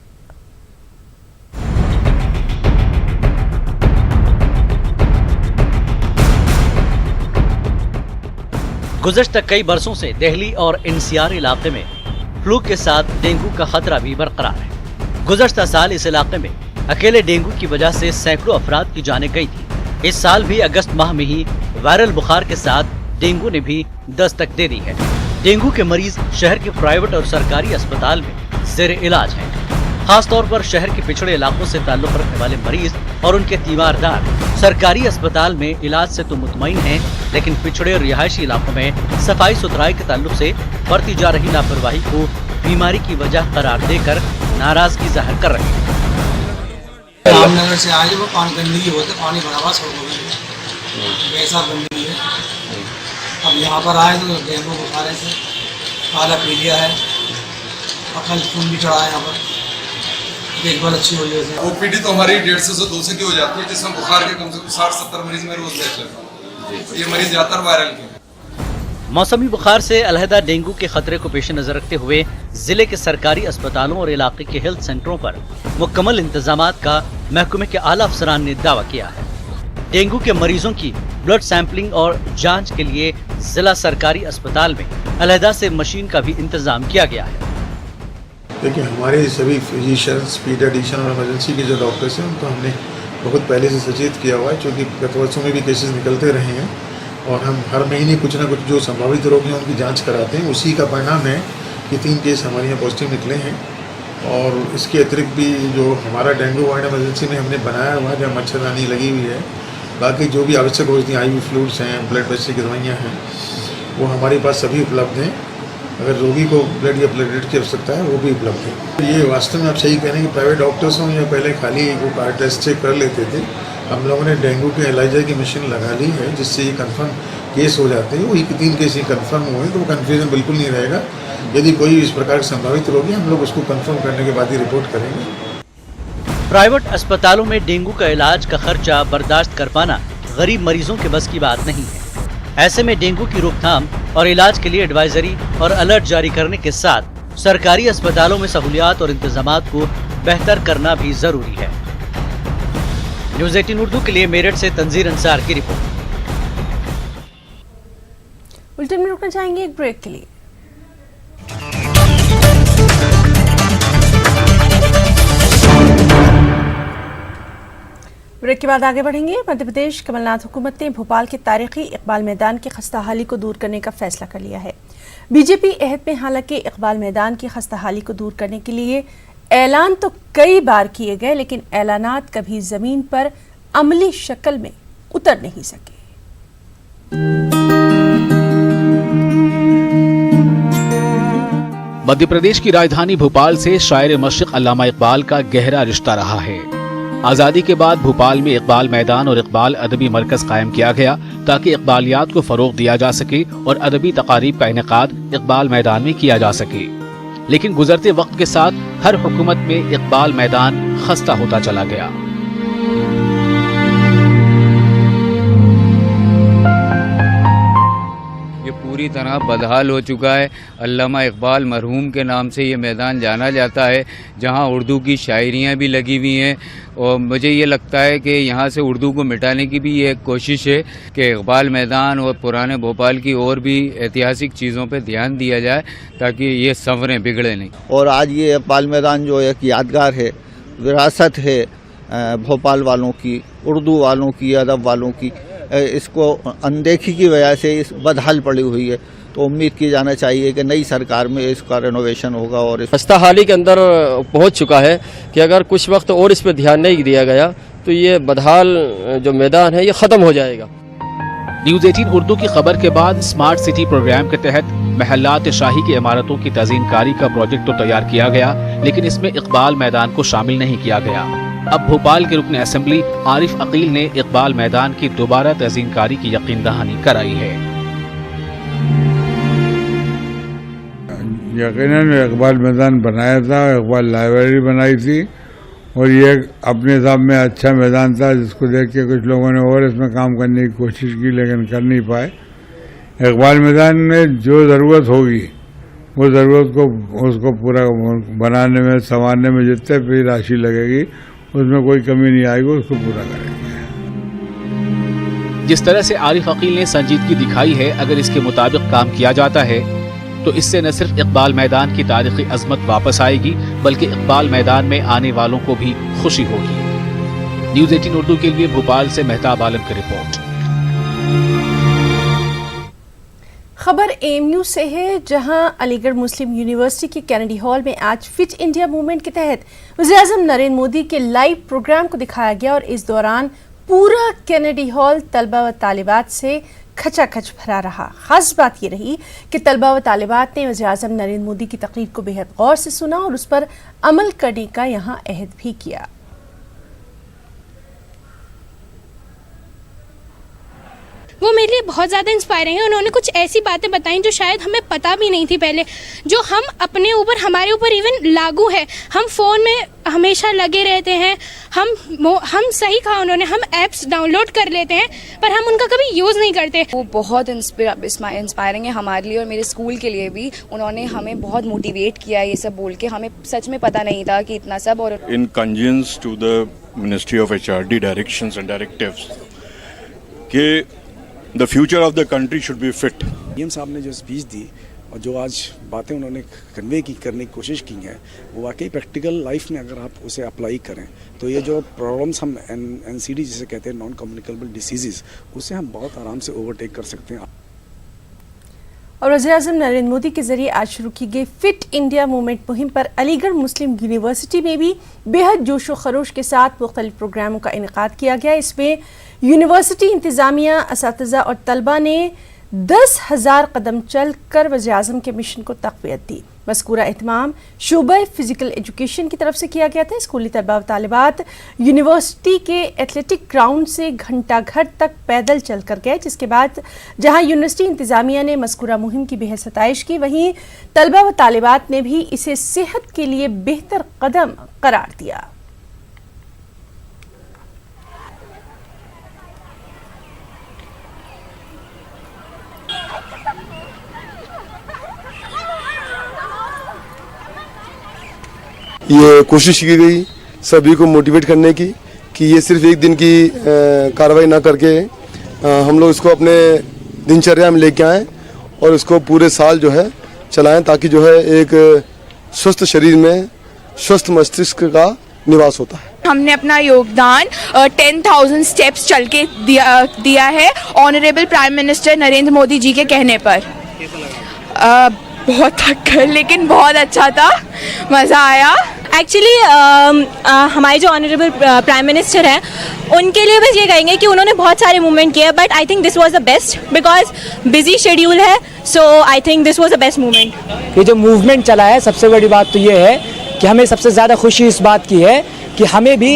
गुज़श्ता कई बरसों से दिल्ली और NCR इलाके में फ्लू के साथ डेंगू का खतरा भी बरकरार है। गुज़श्ता साल इस इलाके में अकेले डेंगू की वजह से सैकड़ों अफराद की जानें गई थी। इस साल भी अगस्त माह में ही वायरल बुखार के साथ डेंगू ने भी दस्तक दे दी है। डेंगू के मरीज शहर के प्राइवेट और सरकारी अस्पताल में ज़ेर इलाज हैं। खासतौर पर शहर के पिछड़े इलाकों से ताल्लुक़ रखने वाले मरीज और उनके तीमारदार सरकारी अस्पताल में इलाज से तो मुतमईन हैं, लेकिन पिछड़े और रिहायशी इलाकों में सफाई सुथराई के ताल्लुक से बरती जा रही लापरवाही को बीमारी की वजह करार देकर नाराजगी जाहिर कर रहे हैं। रामनगर से आए वो पानी गंदगी होते, पानी भरा हुआ सड़कों में, ऐसा गंदगी है। अब यहाँ पर आए तो डेंगू बुखार से काला पीलिया है, अकल खून भी चढ़ा है। यहाँ पर देखभाल अच्छी हो रही है। ओपीडी तो हमारी 150 से 200 की हो जाती है, जिसमें बुखार के कम से कम 60-70 मरीज में रोज देख लेते हैं। ये मरीज ज्यादातर वायरल के। मौसमी बुखार से अलहदा डेंगू के खतरे को पेश नजर रखते हुए जिले के सरकारी अस्पतालों और इलाके के हेल्थ सेंटरों पर मुकम्मल इंतजामात का महकमे के आला अफसरान ने दावा किया है। डेंगू के मरीजों की ब्लड सैंपलिंग और जांच के लिए जिला सरकारी अस्पताल में अलहदा से मशीन का भी इंतजाम किया गया है। देखिए, हमारे सभी फिजिशियंस, पीडियाट्रिशियन और इमरजेंसी के जो डॉक्टर्स हैं उनको हमने बहुत पहले से सचेत किया हुआ है, क्योंकि गत वर्षों में भी केसेस निकलते रहे हैं और हम हर महीने कुछ ना कुछ जो संभावित रोगी हैं उनकी जांच कराते हैं। उसी का परिणाम है कि 3 केस हमारे यहाँ पॉजिटिव निकले हैं। और इसके अतिरिक्त भी जो हमारा डेंगू वार्ड इमरजेंसी में हमने बनाया हुआ है, जहाँ मच्छरदानी लगी हुई है, बाकी जो भी आवश्यक औषधियाँ, IV फ्लूइड्स हैं, ब्लड प्रेशर की दवाइयाँ हैं, वो हमारे पास सभी उपलब्ध हैं। अगर रोगी को ब्लड या प्लेटलेट की आवश्यकता है वो भी उपलब्ध है। ये वास्तव में आप सही कह रहे हैं कि प्राइवेट डॉक्टर्स हों या पहले खाली वो टेस्ट चेक कर लेते थे। हम लोगों ने डेंगू के एलाइजा की मशीन लगा ली है, जिससे ये कंफर्म केस हो जाते हैं, वही 3 केस ही कन्फर्म हुए हैं, तो वो कन्फ्यूजन बिल्कुल नहीं रहेगा। यदि कोई इस प्रकार की संभावित रोग है, हम लोग उसको कन्फर्म करने के बाद ही रिपोर्ट करेंगे। प्राइवेट अस्पतालों में डेंगू का इलाज का खर्चा बर्दाश्त कर पाना गरीब मरीजों के बस की बात नहीं है। ऐसे में डेंगू की रोकथाम और इलाज के लिए एडवाइजरी और अलर्ट जारी करने के साथ सरकारी अस्पतालों में सहूलियात और इंतजामात को बेहतर करना भी जरूरी है। न्यूज़ 18 उर्दू के लिए मेरठ से तंजीर अंसार की रिपोर्ट। बुलेटिन में रुकना चाहेंगे एक ब्रेक के लिए। ब्रेक के बाद आगे बढ़ेंगे। मध्य प्रदेश कमलनाथ हुकूमत ने भोपाल के तारीखी इकबाल मैदान की खस्ताहाली को दूर करने का फैसला कर लिया है। बीजेपी अहद में हालांकि इकबाल मैदान की खस्ताहाली को दूर करने के लिए ऐलान तो कई बार किए गए, लेकिन ऐलानात कभी जमीन पर अमली शक्ल में उतर नहीं सके। मध्य प्रदेश की राजधानी भोपाल से शायर मशरिक अल्लामा इकबाल का गहरा रिश्ता रहा है। आजादी के बाद भोपाल में इकबाल मैदान और इकबाल अदबी मरकज कायम किया गया ताकि इकबालियात को फरोग दिया जा सके और अदबी तकारीब का इनेकाद इकबाल मैदान में किया जा सके। लेकिन गुजरते वक्त के साथ हर हुकूमत में इकबाल मैदान खस्ता होता चला गया। ये पूरी तरह बदहाल हो चुका है। अल्लामा इकबाल मरहूम के नाम से ये मैदान जाना जाता है, जहाँ उर्दू की शायरियाँ भी लगी हुई हैं, और मुझे ये लगता है कि यहाँ से उर्दू को मिटाने की भी ये कोशिश है कि इकबाल मैदान और पुराने भोपाल की और भी ऐतिहासिक चीज़ों पे ध्यान दिया जाए ताकि ये संवरें, बिगड़े नहीं। और आज ये इकबाल मैदान जो एक यादगार है, विरासत है भोपाल वालों की, उर्दू वालों की, अदब वालों की, इसको अनदेखी की वजह से इस बदहाल पड़ी हुई है। तो उम्मीद की जाना चाहिए कि नई सरकार में इसका रेनोवेशन होगा। और खस्ताहाली के अंदर पहुंच चुका है कि अगर कुछ वक्त और इस पर ध्यान नहीं दिया गया तो ये बदहाल जो मैदान है ये ख़त्म हो जाएगा। न्यूज़ 18 उर्दू की खबर के बाद स्मार्ट सिटी प्रोग्राम के तहत महल्लात शाही की इमारतों की तज़ीनकारी का प्रोजेक्ट तो तैयार किया गया, लेकिन इसमें इकबाल मैदान को शामिल नहीं किया गया। अब भोपाल के रुकन असेंबली आरिफ अकील ने इकबाल मैदान की दोबारा तज़ीनकारी की यकीन दहानी कराई है। यकीनन इकबाल मैदान बनाया था, इकबाल लाइब्रेरी बनाई थी, और ये अपने हिसाब में अच्छा मैदान था, जिसको देख के कुछ लोगों ने और इसमें काम करने की कोशिश की लेकिन कर नहीं पाए। इकबाल मैदान में जो ज़रूरत होगी वो ज़रूरत को उसको पूरा बनाने में, संवारने में जितने भी राशि लगेगी उसमें कोई कमी नहीं आएगी, उसको पूरा करेंगे। जिस तरह से आरिफ अकील ने संजीदगी दिखाई है, अगर इसके मुताबिक काम किया जाता है तो इससे न सिर्फ इकबाल मैदान की तारीखी अजमत वापस आएगी, बल्कि इकबाल मैदान में आने वालों को भी खुशी होगी। न्यूज़ 18 उर्दू के लिए भोपाल से मेहताब आलम की रिपोर्ट। खबर एएमयू से है, जहां अलीगढ़ मुस्लिम यूनिवर्सिटी के कैनेडी हॉल में आज फिट इंडिया मूवमेंट के तहत वज़ीर-ए-आज़म नरेंद्र मोदी के लाइव प्रोग्राम को दिखाया गया और इस दौरान पूरा कैनेडी हॉल तलबा व तालिबात से खचाखच भरा रहा। खास बात ये रही कि तलबा व तालिबात ने वज़ीर-ए-आज़म नरेंद्र मोदी की तकरीर को बेहद गौर से सुना और उस पर अमल करने का यहाँ अहद भी किया। वो मेरे लिए बहुत ज़्यादा इंस्पायरिंग है। उन्होंने कुछ ऐसी बातें बताई जो शायद हमें पता भी नहीं थी पहले, जो हम अपने ऊपर, हमारे ऊपर इवन लागू है। हम फ़ोन में हमेशा लगे रहते हैं, हम सही कहा उन्होंने, हम ऐप्स डाउनलोड कर लेते हैं पर हम उनका कभी यूज़ नहीं करते। वो बहुत इंस्पायरिंग है हमारे लिए और मेरे स्कूल के लिए भी। उन्होंने हमें बहुत मोटिवेट किया ये सब बोल के, हमें सच में पता नहीं था कि इतना सब। और in consonance to the ministry of HRD directions and directives के The future of the country should be fit. PM साहब ने जो स्पीच दी और जो आज बातें उन्होंने कन्वे करने की कोशिश की हैं, वो वाकई प्रैक्टिकल लाइफ में अगर आप उसे अप्लाई करें तो ये जो प्रॉब्लम्स हम NCD जिसे कहते हैं, नॉन कम्युनिकेबल डिसीजेस, उसे हम बहुत आराम से ओवरटेक कर सकते हैं। और वज़ीर-ए-आज़म नरेंद्र मोदी के जरिए आज शुरू की गई फिट इंडिया मूवमेंट मुहिम पर अलीगढ़ मुस्लिम यूनिवर्सिटी में भी बेहद जोश व खरोश के साथ मुख्तलिफ प्रोग्रामों का इनेकाद किया गया। इसमें यूनिवर्सिटी इंतज़ामिया, असातिज़ा और तलबा ने 10,000 قدم چل کر وزیراعظم کے مشن کو تقویت دی۔ مذکورہ اہتمام شعبہ فزیکل ایجوکیشن کی طرف سے کیا گیا تھا۔ اسکولی طلباء و طالبات یونیورسٹی کے ایتھلیٹک گراؤنڈ سے گھنٹہ گھر تک پیدل چل کر گئے، جس کے بعد جہاں یونیورسٹی انتظامیہ نے مذکورہ مہم کی بے حد ستائش کی، وہیں طلباء و طالبات نے بھی اسے صحت کے لیے بہتر قدم قرار دیا۔ یہ کوشش کی گئی سبھی کو موٹیویٹ کرنے کی کہ یہ صرف ایک دن کی کارروائی نہ کر کے ہم لوگ اس کو اپنے دنچریا میں لے کے آئیں اور اس کو پورے سال جو ہے چلائیں، تاکہ جو ہے ایک سوستھ شریر میں سوستھ مستشک کا نواس ہوتا ہے۔ ہم نے اپنا یوگدان 10,000 سٹیپس چل کے دیا ہے honourable prime minister Narendra Modi ji کے کہنے پر۔ بہت تھک گئے لیکن بہت اچھا تھا، مزہ آیا۔ ایکچولی ہمارے جو آنریبل پرائم منسٹر ہیں ان کے لیے بس یہ کہیں گے کہ انہوں نے بہت سارے موومنٹ کیے، but I think this was the best because busy schedule ہے، so I think this was the best movement. یہ جو موومنٹ چلا ہے سب سے بڑی بات تو یہ ہے کہ ہمیں سب سے زیادہ خوشی اس بات کی ہے کہ ہمیں بھی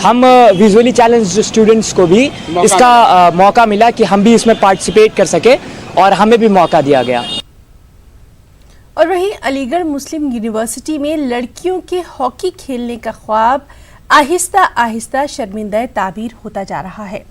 ہم ویژولی چیلنجڈ اسٹوڈنٹس کو بھی اس کا موقع ملا کہ ہم بھی اس میں پارٹیسپیٹ کر سکے اور ہمیں بھی موقع دیا گیا۔ اور وہیں علی گڑھ مسلم یونیورسٹی میں لڑکیوں کے ہاکی کھیلنے کا خواب آہستہ آہستہ شرمندہ تعبیر ہوتا جا رہا ہے۔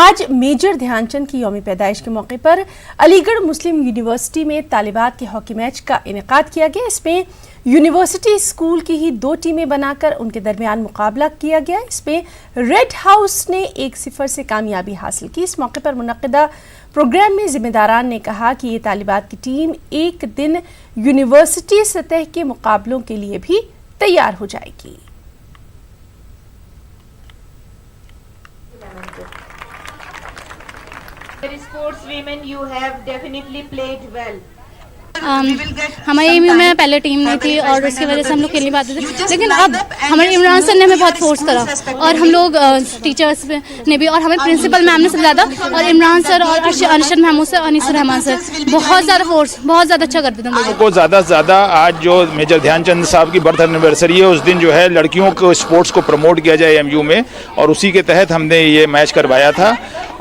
آج میجر دھیان چند کی یوم پیدائش کے موقع پر علی گڑھ مسلم یونیورسٹی میں طالبات کے ہاکی میچ کا انعقاد کیا گیا۔ اس میں یونیورسٹی اسکول کی ہی 2 ٹیمیں بنا کر ان کے درمیان مقابلہ کیا گیا۔ اس میں ریڈ ہاؤس نے 1-0 سے کامیابی حاصل کی۔ اس موقع پر منعقدہ پروگرام میں ذمہ داران نے کہا کہ یہ طالبات کی ٹیم ایک دن یونیورسٹی سطح کے مقابلوں کے لیے بھی تیار ہو جائے گی۔ ہماری میں پہلے ٹیم نہیں تھی اور اس کی وجہ سے ہم لوگ کھیل نہیں پاتے تھے، لیکن اب ہمارے عمران سر نے ہمیں بہت فورس کرا اور ہم لوگ ٹیچرس نے بھی اور ہمیں پرنسپل میم نے سمجھا تھا اور عمران سر اور ارشد محمود سر اور انیس الرحمان سر بہت زیادہ فورس، بہت زیادہ اچھا کرتے تھے لوگوں کو۔ زیادہ سے زیادہ آج جو میجر دھیان چند صاحب کی برتھ اینیورسری ہے اس دن جو ہے لڑکیوں کو اسپورٹس کو پروموٹ کیا جائے ایم یو میں، اور اسی کے تحت ہم نے یہ میچ کروایا تھا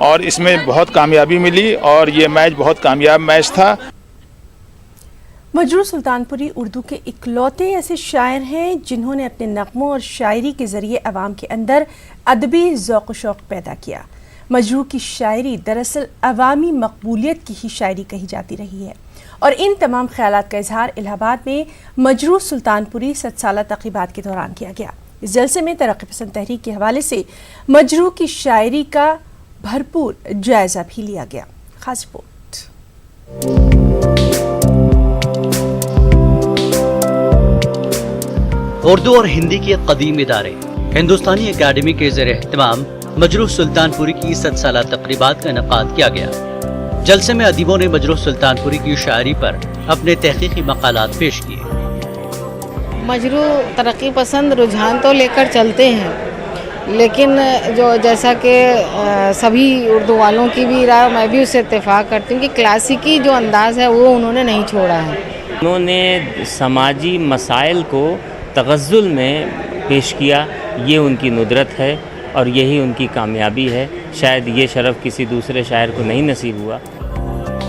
اور اس میں بہت کامیابی ملی اور یہ میچ بہت کامیاب میچ تھا۔ مجروح سلطان پوری اردو کے اکلوتے ایسے شاعر ہیں جنہوں نے اپنے نغموں اور شاعری کے ذریعے عوام کے اندر ادبی ذوق و شوق پیدا کیا۔ مجروح کی شاعری دراصل عوامی مقبولیت کی ہی شاعری کہی جاتی رہی ہے، اور ان تمام خیالات کا اظہار الہ آباد میں مجروح سلطان پوری 7 سالہ تقریبات کے دوران کیا گیا۔ اس جلسے میں ترقی پسند تحریک کے حوالے سے مجروح کی شاعری کا بھرپور جائزہ بھی لیا گیا۔ خاص رپورٹ۔ اردو اور ہندی کے قدیم ادارے ہندوستانی اکیڈمی کے زیر اہتمام مجروح سلطان پوری کی 7 سالہ تقریبات کا انعقاد کیا گیا۔ جلسے میں ادیبوں نے مجروح سلطان پوری کی شاعری پر اپنے تحقیقی مقالات پیش کیے۔ مجروح ترقی پسند رجحان تو لے کر چلتے ہیں، لیکن جو جیسا کہ سبھی اردو والوں کی بھی رائے، میں بھی اس سے اتفاق کرتی ہوں کہ کلاسیکی جو انداز ہے وہ انہوں نے نہیں چھوڑا ہے۔ انہوں نے سماجی مسائل کو تغزل میں پیش کیا، یہ ان کی ندرت ہے اور یہی ان کی کامیابی ہے۔ شاید یہ شرف کسی دوسرے شاعر کو نہیں نصیب ہوا۔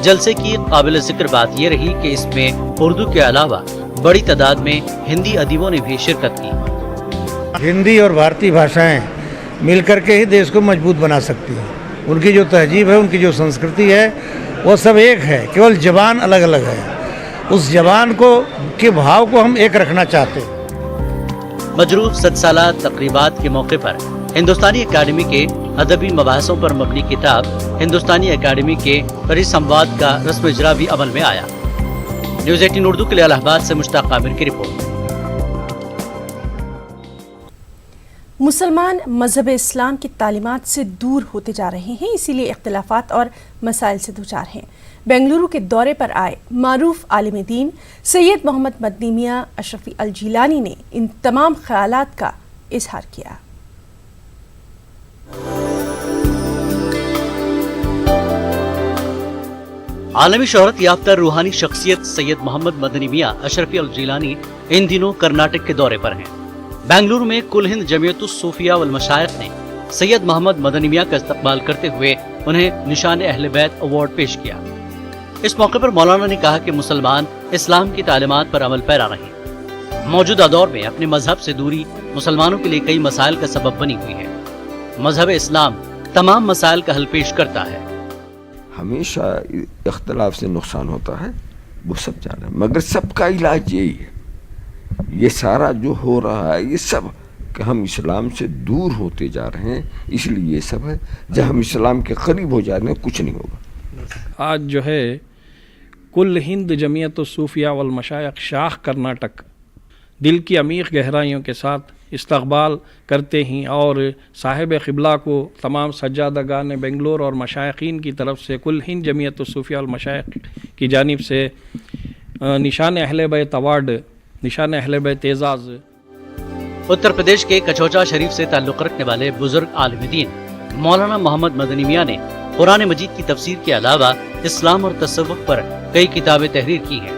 جلسے کی قابل ذکر بات یہ رہی کہ اس میں اردو کے علاوہ بڑی تعداد میں ہندی ادیبوں نے بھی شرکت کی۔ ہندی اور بھارتی بھاشائیں مل کر کے ہی دیش کو مضبوط بنا سکتی ہیں۔ ان کی جو تہذیب ہے، ان کی جو سنسکرتی ہے، وہ سب ایک ہے، کیول زبان الگ الگ ہے۔ اس زبان کو کے بھاؤ کو ہم ایک رکھنا چاہتے ہیں۔ مجروح 7 سالہ تقریبات کے موقع پر ہندوستانی اکیڈمی کے ادبی مباحثوں پر مبنی کتاب ہندوستانی اکیڈمی کے پریسمواد کا رسم اجرا بھی عمل میں آیا۔ نیوز 18 اردو کے لیے الہ آباد سے مشتاق عامر کی رپورٹ۔ مسلمان مذہب اسلام کی تعلیمات سے دور ہوتے جا رہے ہیں، اسی لیے اختلافات اور مسائل سے دوچار ہیں۔ بنگلورو کے دورے پر آئے معروف عالم دین سید محمد مدنی میاں اشرفی الجیلانی نے ان تمام خیالات کا اظہار کیا۔ عالمی شہرت یافتہ روحانی شخصیت سید محمد مدنی میاں اشرفی الجیلانی ان دنوں کرناٹک کے دورے پر ہیں۔ بنگلورو میں کل ہند جمعیت الصوفیاء والمشائخ نے سید محمد مدنی میاں کا استقبال کرتے ہوئے انہیں نشان اہل بیت ایوارڈ پیش کیا۔ اس موقع پر مولانا نے کہا کہ مسلمان اسلام کی تعلیمات پر عمل پیرا رہیں۔ موجودہ دور میں اپنے مذہب سے دوری مسلمانوں کے لیے کئی مسائل کا سبب بنی ہوئی ہے۔ مذہب اسلام تمام مسائل کا حل پیش کرتا ہے۔ ہمیشہ اختلاف سے نقصان ہوتا ہے، وہ سب جانا ہے، مگر سب کا علاج یہی ہے۔ یہ سارا جو ہو رہا ہے یہ سب کہ ہم اسلام سے دور ہوتے جا رہے ہیں، اس لیے یہ سب ہے۔ جب ہم اسلام کے قریب ہو جا رہے ہیں کچھ نہیں ہوگا۔ آج جو ہے کل ہند جمعیت الصوفیاء والمشائخ شاخ کرناٹک دل کی عمیق گہرائیوں کے ساتھ استقبال کرتے ہیں، اور صاحب قبلہ کو تمام سجادگان بنگلور اور مشائقین کی طرف سے کل ہند جمعیت الصوفیاء والمشائخ کی جانب سے نشان اہل بیت ایوارڈ، نشان اہل بیت اعزاز۔ اتر پردیش کے کچوچا شریف سے تعلق رکھنے والے بزرگ عالم دین مولانا محمد مدنی میاں نے قرآن مجید کی تفسیر کے علاوہ اسلام اور تصوف پر کئی کتابیں تحریر کی ہیں۔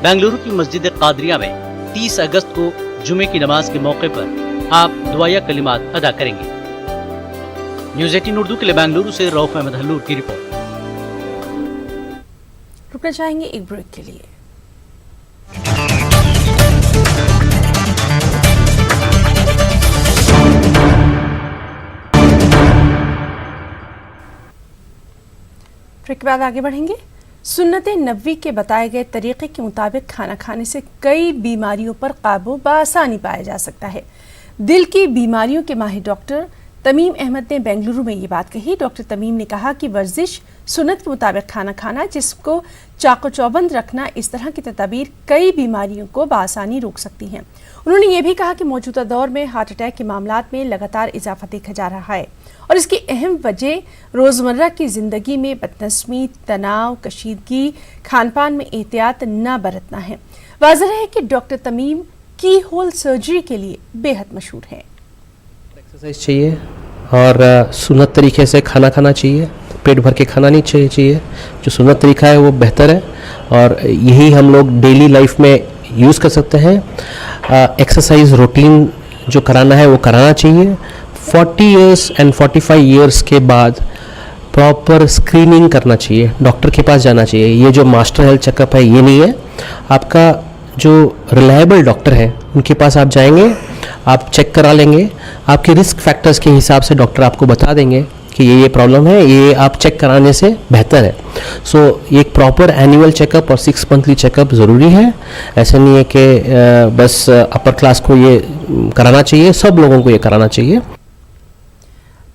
بنگلورو کی مسجد قادریہ میں 30 اگست کو جمعے کی نماز کے موقع پر آپ دعائیہ کلمات ادا کریں گے۔ نیوز 18 اردو کے لیے بنگلورو سے رؤف احمد حلور کی رپورٹ۔ رکنا چاہیں گے ایک بریک کے لیے۔ بریک کے بعد آگے بڑھیں گے۔ سنت نبوی کے بتائے گئے طریقے کے مطابق کھانا کھانے سے کئی بیماریوں پر قابو بآسانی پایا جا سکتا ہے۔ دل کی بیماریوں کے ماہر ڈاکٹر تمیم احمد نے بنگلورو میں یہ بات کہی۔ ڈاکٹر تمیم نے کہا کہ ورزش، سنت کے مطابق کھانا کھانا، جسم کو چاق و چوبند رکھنا، اس طرح کی تدابیر کئی بیماریوں کو بآسانی روک سکتی ہیں۔ انہوں نے یہ بھی کہا کہ موجودہ دور میں ہارٹ اٹیک کے معاملات میں لگاتار اضافہ دیکھا جا رہا ہے، اور اس کی اہم وجہ روزمرہ کی زندگی میں بدنظمی، تناؤ، کشیدگی، کھان پان میں احتیاط نہ برتنا ہے۔ واضح ہے کہ ڈاکٹر تمیم کی ہول سرجری کے لیے بے حد مشہور ہے۔ ایکسرسائز چاہیے اور سنت طریقے سے کھانا کھانا چاہیے، پیٹ بھر کے کھانا نہیں چاہیے۔ جو سنت طریقہ ہے وہ بہتر ہے، اور یہی ہم لوگ ڈیلی لائف میں یوز کر سکتے ہیں۔ ایکسرسائز روٹین جو کرانا ہے وہ کرانا چاہیے۔ 40 ایئرس اینڈ 45 ایئرس کے بعد پراپر اسکریننگ کرنا چاہیے، ڈاکٹر کے پاس جانا چاہیے۔ یہ جو ماسٹر ہیلتھ چیک اپ ہے یہ نہیں ہے، آپ کا جو ریلائبل ڈاکٹر ہے ان کے پاس آپ جائیں گے، آپ چیک کرا لیں گے، آپ کے رسک فیکٹرز کے حساب سے ڈاکٹر آپ کو بتا دیں گے کہ یہ پرابلم ہے، یہ آپ چیک کرانے سے بہتر ہے۔ سو یہ ایک پراپر اینول چیک اپ اور 6 منتھلی چیک اپ ضروری ہے۔ ایسا نہیں ہے کہ بس اپر کلاس کو یہ کرانا چاہیے، سب لوگوں کو یہ کرانا چاہیے۔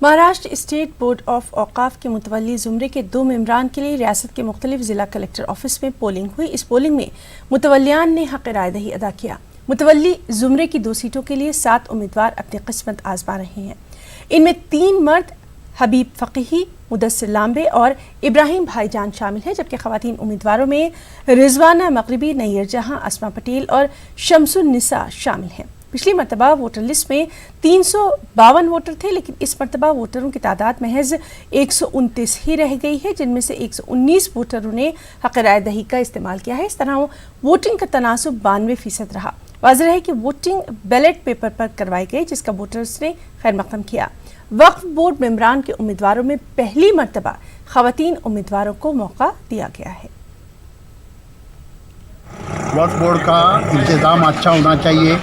مہاراشٹر اسٹیٹ بورڈ آف اوقاف کے متولی زمرے کے 2 ممبران کے لیے ریاست کے مختلف ضلع کلکٹر آفس میں پولنگ ہوئی۔ اس پولنگ میں متولیان نے حق رائے دہی ادا کیا۔ متولی زمرے کی 2 سیٹوں کے لیے 7 امیدوار اپنی قسمت آزما رہے ہیں۔ ان میں 3 مرد حبیب فقیہی، مدثر لامبے اور ابراہیم بھائی جان شامل ہیں، جبکہ خواتین امیدواروں میں رضوانہ مغربی، نیر جہاں، اسما پٹیل اور شمس النساء شامل ہیں۔ پچھلی مرتبہ ووٹر لسٹ میں 352 ووٹر تھے، لیکن اس مرتبہ ووٹروں کی تعداد محض 129 ہی رہ گئی ہے، جن میں سے 119 ووٹروں نے حق رائے دہی کا استعمال کیا ہے۔ اس طرح ووٹنگ کا تناسب 92% رہا۔ واضح ہے کہ ووٹنگ بیلٹ پیپر پر کروائی گئی، جس کا ووٹرز نے خیر مقدم کیا۔ وقف بورڈ ممبران کے امیدواروں میں پہلی مرتبہ خواتین امیدواروں کو موقع دیا گیا ہے۔ وقف بورڈ کا انتظام اچھا ہونا چاہیے،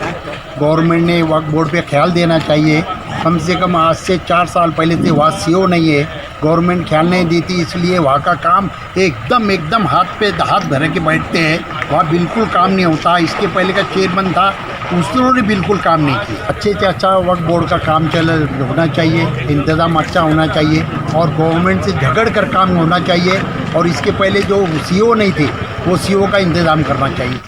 گورنمنٹ نے وقف بورڈ پہ خیال دینا چاہیے۔ کم سے کم آج سے 4 سال پہلے سے وہاں CO نہیں ہے، گورنمنٹ خیال نہیں دیتی، اس لیے وہاں کا کام ایک دم ہاتھ پہ ہاتھ دھر کے بیٹھتے ہیں، وہاں بالکل کام نہیں ہوتا۔ اس کے پہلے کا چیئرمین تھا، اس نے بالکل کام نہیں کیا۔ اچھے سے اچھا وقف بورڈ کا کام ہونا چاہیے، انتظام اچھا ہونا چاہیے، اور گورنمنٹ سے جھگڑ کر کام ہونا چاہیے، اور اس کے پہلے جو CO نہیں تھے وہ CO کا انتظام کرنا چاہیے۔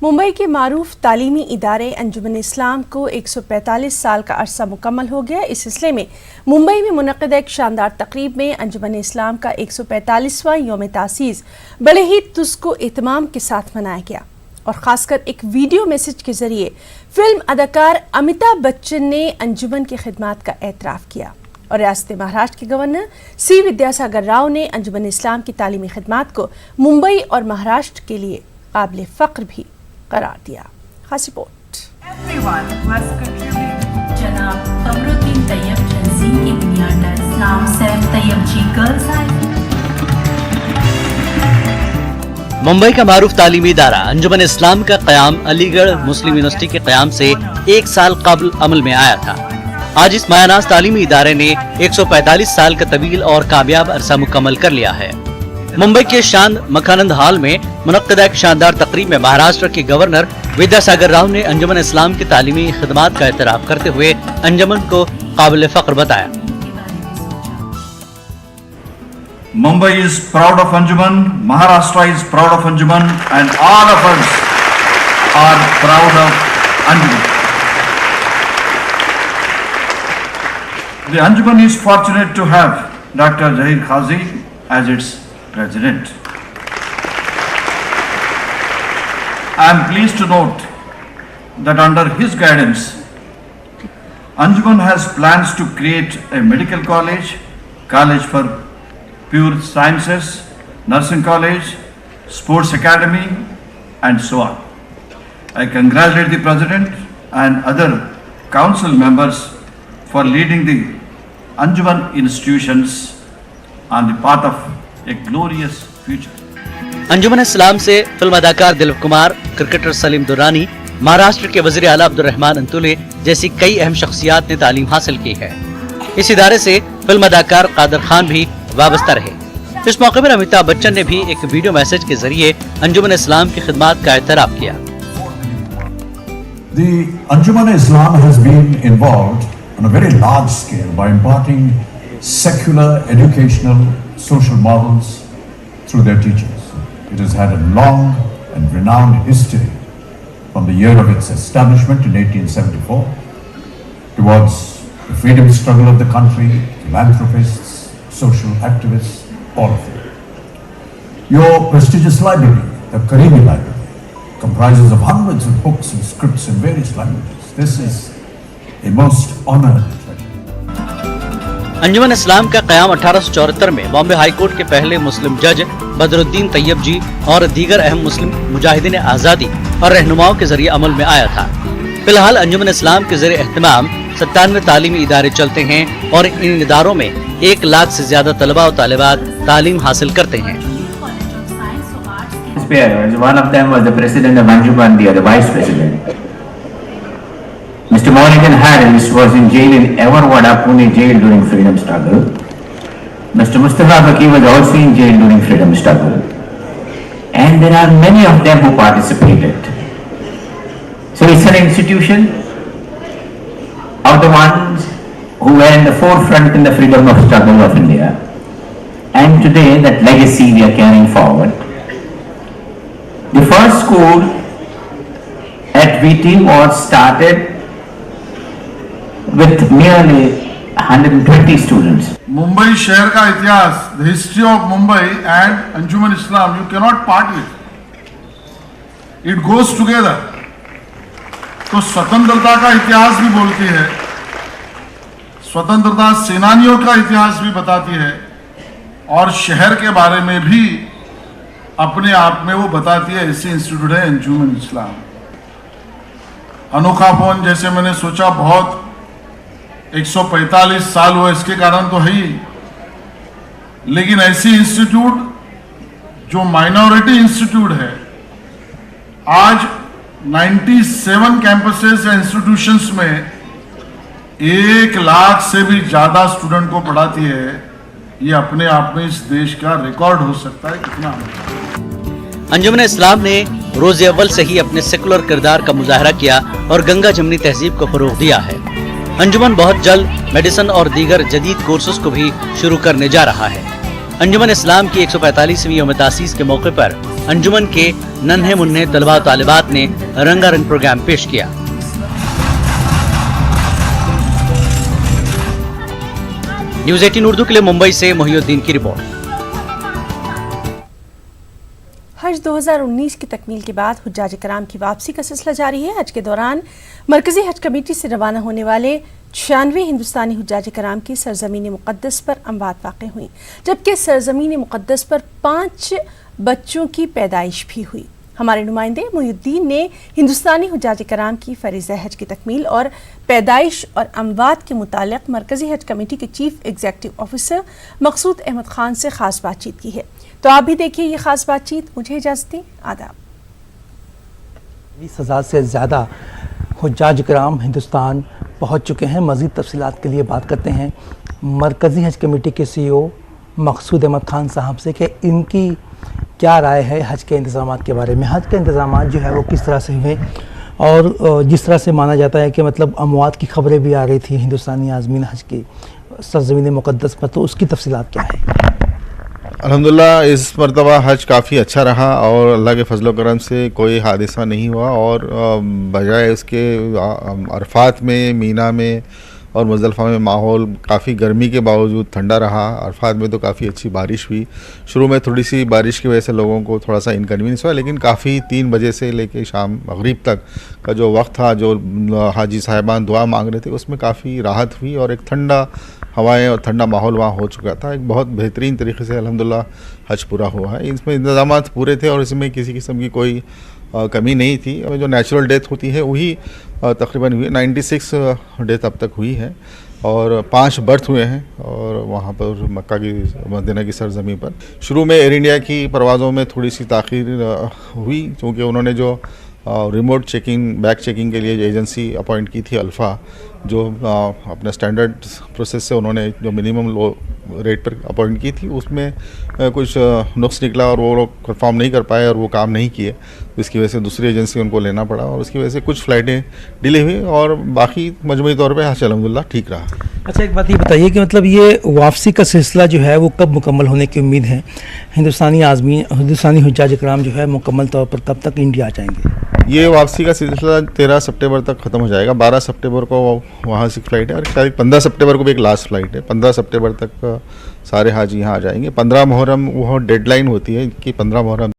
ممبئی کے معروف تعلیمی ادارے انجمن اسلام کو 145 سال کا عرصہ مکمل ہو گیا۔ اس سلسلے میں ممبئی میں منعقدہ ایک شاندار تقریب میں انجمن اسلام کا 145واں یوم تاسیس بڑے ہی تسک و اہتمام کے ساتھ منایا گیا، اور خاص کر ایک ویڈیو میسج کے ذریعے فلم اداکار امیتابھ بچن نے انجمن کی خدمات کا اعتراف کیا۔ और रियासत महाराष्ट्र के गवर्नर सी विद्यासागर राव ने अंजुमन इस्लाम की तालीमी खिदमात को मुंबई और महाराष्ट्र के लिए काबिल फ़ख्र भी करार दिया। खास रिपोर्ट। जनाब कमरुद्दीन तैयब तंजीम की बुनियाद इस्लाम सैफ तैयब जी गर्ल्स हाई। मुंबई का मारूफ तालीमी इदारा अंजुमन इस्लाम का क़याम अलीगढ़ मुस्लिम यूनिवर्सिटी के क़याम से 1 साल कबल अमल में आया था। आज इस मायानाज़ तालीमी इदारे ने 145 साल का तवील और कामयाब अरसा मुकम्मल कर लिया है। मुंबई के शान मखानंद हॉल में मुनक्कदा एक शानदार तकरीब में महाराष्ट्र के गवर्नर विद्यासागर राव ने अंजुमन इस्लाम की तालीमी खिदमात का एतराफ़ करते हुए अंजुमन को काबिल फ़ख्र बताया। Mumbai is proud of Anjuman, Maharashtra is proud of Anjuman, and all of us are proud of Anjuman. The Anjuman is fortunate to have Dr. Zahir Khazi as its president. I am pleased to note that under his guidance, Anjuman has plans to create a medical college, college for pure sciences, nursing college, sports academy, and so on. I congratulate the President and other council members for leading the Anjuman institutions on the path of a glorious future. अंजुमन इस्लाम से film अदाकार Dilip Kumar, cricketer Salim Durrani, Maharashtra के वज़ीर आला Abdurrahman Antule जैसी कई अहम शख्सियात ने तालीम हासिल की है। इस इदारे से फिल्म अदाकार कादर खान भी वाबस्ता रहे। इस मौके पर अमिताभ बच्चन ने भी एक वीडियो मैसेज के जरिए अंजुमन इस्लाम की खिदमात का एतराफ़ किया। The Anjuman Islam has been involved on a very large scale by imparting secular, educational, social models through their teachings. It has had a long and renowned history from the year of its establishment in 1874 towards the freedom struggle of the country, philanthropists, social activists, all of them. Your prestigious library, the Karimi Library, comprises of hundreds of books and scripts in various languages. This is a most honored treasure. अंजुमन इस्लाम का क़याम 1874 में Bombay high court के पहले मुस्लिम जज बदरुद्दीन तैयब जी और दीगर अहम मुस्लिम मुजाहिदीन आज़ादी और रहनुमाओं के जरिए अमल में आया था। फिलहाल अंजुमन इस्लाम के ज़रिए एहतमाम 97 तालीमी इदारे चलते हैं और इन इदारों में 1 लाख से ज्यादा तलबा और तालिबात तालीम हासिल करते हैं। One of them was the president of Anjuman, the other vice president. Mr. Morgan Harris was in jail in Everwada, Pune jail during freedom struggle. Mr. Mustafa Baki was also in jail during freedom struggle. And there are many of them who participated. So it's an institution of the ones who were in the forefront in the freedom of struggle of India. And today that legacy we are carrying forward. The first school at VT was started with merely 120 students. Mumbai शहर का इतिहास, the history of Mumbai and Anjuman Islam, you cannot part with. It goes together. तो स्वतंत्रता का इतिहास भी बोलती है, स्वतंत्रता सेनानियों का इतिहास भी बताती है और शहर के बारे में भी अपने आप में वो बताती है। ऐसी इंस्टीट्यूट है अंजुमन इस्लाम। अनोखापन जैसे मैंने सोचा, बहुत 145 साल हुआ, इसके कारण तो है ही, लेकिन ऐसी इंस्टीट्यूट जो माइनॉरिटी इंस्टीट्यूट है, आज 97 कैंपसेस या इंस्टीट्यूशंस में 1 लाख से भी ज्यादा स्टूडेंट को पढ़ाती है। ये अपने आप में इस देश का रिकॉर्ड हो सकता है। कितना अंजुमन इस्लाम ने रोज़ अव्वल से ही अपने सेकुलर किरदार का मुजाहरा किया और गंगा जमनी तहजीब को फरोग दिया है। अंजुमन बहुत जल्द मेडिसिन और दीगर जदीद कोर्सेज को भी शुरू करने जा रहा है। अंजुमन इस्लाम की 145वीं यौम तासीस के मौके पर अंजुमन के नन्हे मुन्ने तलबा तालिबात ने रंगारंग प्रोग्राम पेश किया। न्यूज़ 18 उर्दू के लिए मुंबई से मोहिउद्दीन की रिपोर्ट। हज 2019 की तकमील के बाद हुज्जाज कराम की वापसी का सिलसिला जारी है। हज के दौरान मरकजी हज कमेटी से रवाना होने वाले 96 हिंदुस्तानी हुज्जाज कराम की सरजमीन मुक़द्दस पर अमवात वाक़ हुई, जबकि सरजमीन मुक़द्दस पर 5 बच्चों की पैदाइश भी हुई। हमारे नुमाइंदे मुहिउद्दीन ने हिंदुस्तानी हुज्जाज कराम की फरीज़ा हज की तकमील और पैदाइश और अमवात के मुतालिक मरकज़ी हज कमेटी के चीफ एग्जीक्यूटिव ऑफिसर मकसूद अहमद खान से ख़ास बातचीत की है। तो आप भी देखिए ये ख़ास बातचीत। मुझे इजाज़त दें, आदाब। 20,000 से ज़्यादा हुज्जाज कराम हिंदुस्तान पहुंच चुके हैं। मज़ीद तफसीलात के लिए बात करते हैं मरकज़ी हज कमेटी के CEO मकसूद अहमद खान साहब से कि इनकी क्या राय है हज के इंतज़ामात के बारे में। हज के इंतज़ामात जो है वो किस तरह से हुए, और जिस तरह से माना जाता है कि मतलब अमवात की खबरें भी आ रही थी हिंदुस्तानी आज़मीन हज की सरज़मीन मुक़द्दस पर, तो उसकी तफसीलात क्या है? अल्हम्दुलिल्लाह इस मरतबा हज काफ़ी अच्छा रहा और अल्लाह के फजल करम से कोई हादसा नहीं हुआ, और बजाय उसके अरफात में, मीना में और मुज़दलिफ़ा में माहौल काफ़ी गर्मी के बावजूद ठंडा रहा। अरफात में तो काफ़ी अच्छी बारिश हुई। शुरू में थोड़ी सी बारिश की वजह से लोगों को थोड़ा सा इनकन्वीनियंस हुआ, लेकिन काफ़ी 3 बजे से लेके शाम मगरिब तक का जो वक्त था, जो हाजी साहिबान दुआ मांग रहे थे, उसमें काफ़ी राहत हुई और एक ठंडा हवाएं और ठंडा माहौल वहाँ हो चुका था। एक बहुत बेहतरीन तरीके से अल्हम्दुलिल्लाह हज पूरा हुआ है। इसमें इंतज़ामात पूरे थे और इसमें किसी किस्म की कोई कमी नहीं थी। जो नेचुरल डेथ होती है वही तकरीबन हुई। 96 डेथ अब तक हुई है और 5 बर्थ हुए हैं, और वहाँ पर मक्का की मदीना की सरजमीन पर शुरू में एयर इंडिया की परवाज़ों में थोड़ी सी ताख़ीर हुई, क्योंकि उन्होंने जो रिमोट चेकिंग, बैक चेकिंग के लिए जो एजेंसी अपॉइंट की थी अल्फ़ा, जो अपने स्टैंडर्ड प्रोसेस से उन्होंने जो मिनिमम लो रेट पर अपॉइंट की थी, उसमें कुछ नुक्स निकला और वो लोग परफॉर्म नहीं कर पाए और वो काम नहीं किए, इसकी वजह से दूसरी एजेंसी उनको लेना पड़ा और उसकी वजह से कुछ फ़्लाइटें डिले हुई और बाकी मजमूई तौर पे हज अल्हम्दुलिल्लाह ठीक रहा। अच्छा, एक बात ये बताइए कि मतलब ये वापसी का सिलसिला जो है वो कब मुकम्मल होने की उम्मीद है? हिंदुस्तानी हुज्जाज कराम जो है मुकम्मल तौर पर कब तक इंडिया आ जाएंगे? ये वापसी का सिलसिला 13 सितंबर तक ख़त्म हो जाएगा। 12 सितंबर को वहाँ से फ़्लाइट है और शायद 15 सितंबर को भी एक लास्ट फ़्लाइट है। 15 सितंबर तक सारे हाजी यहाँ आ जाएंगे। 15 मुहर्रम वो डेडलाइन होती है कि 15 मुहर्रम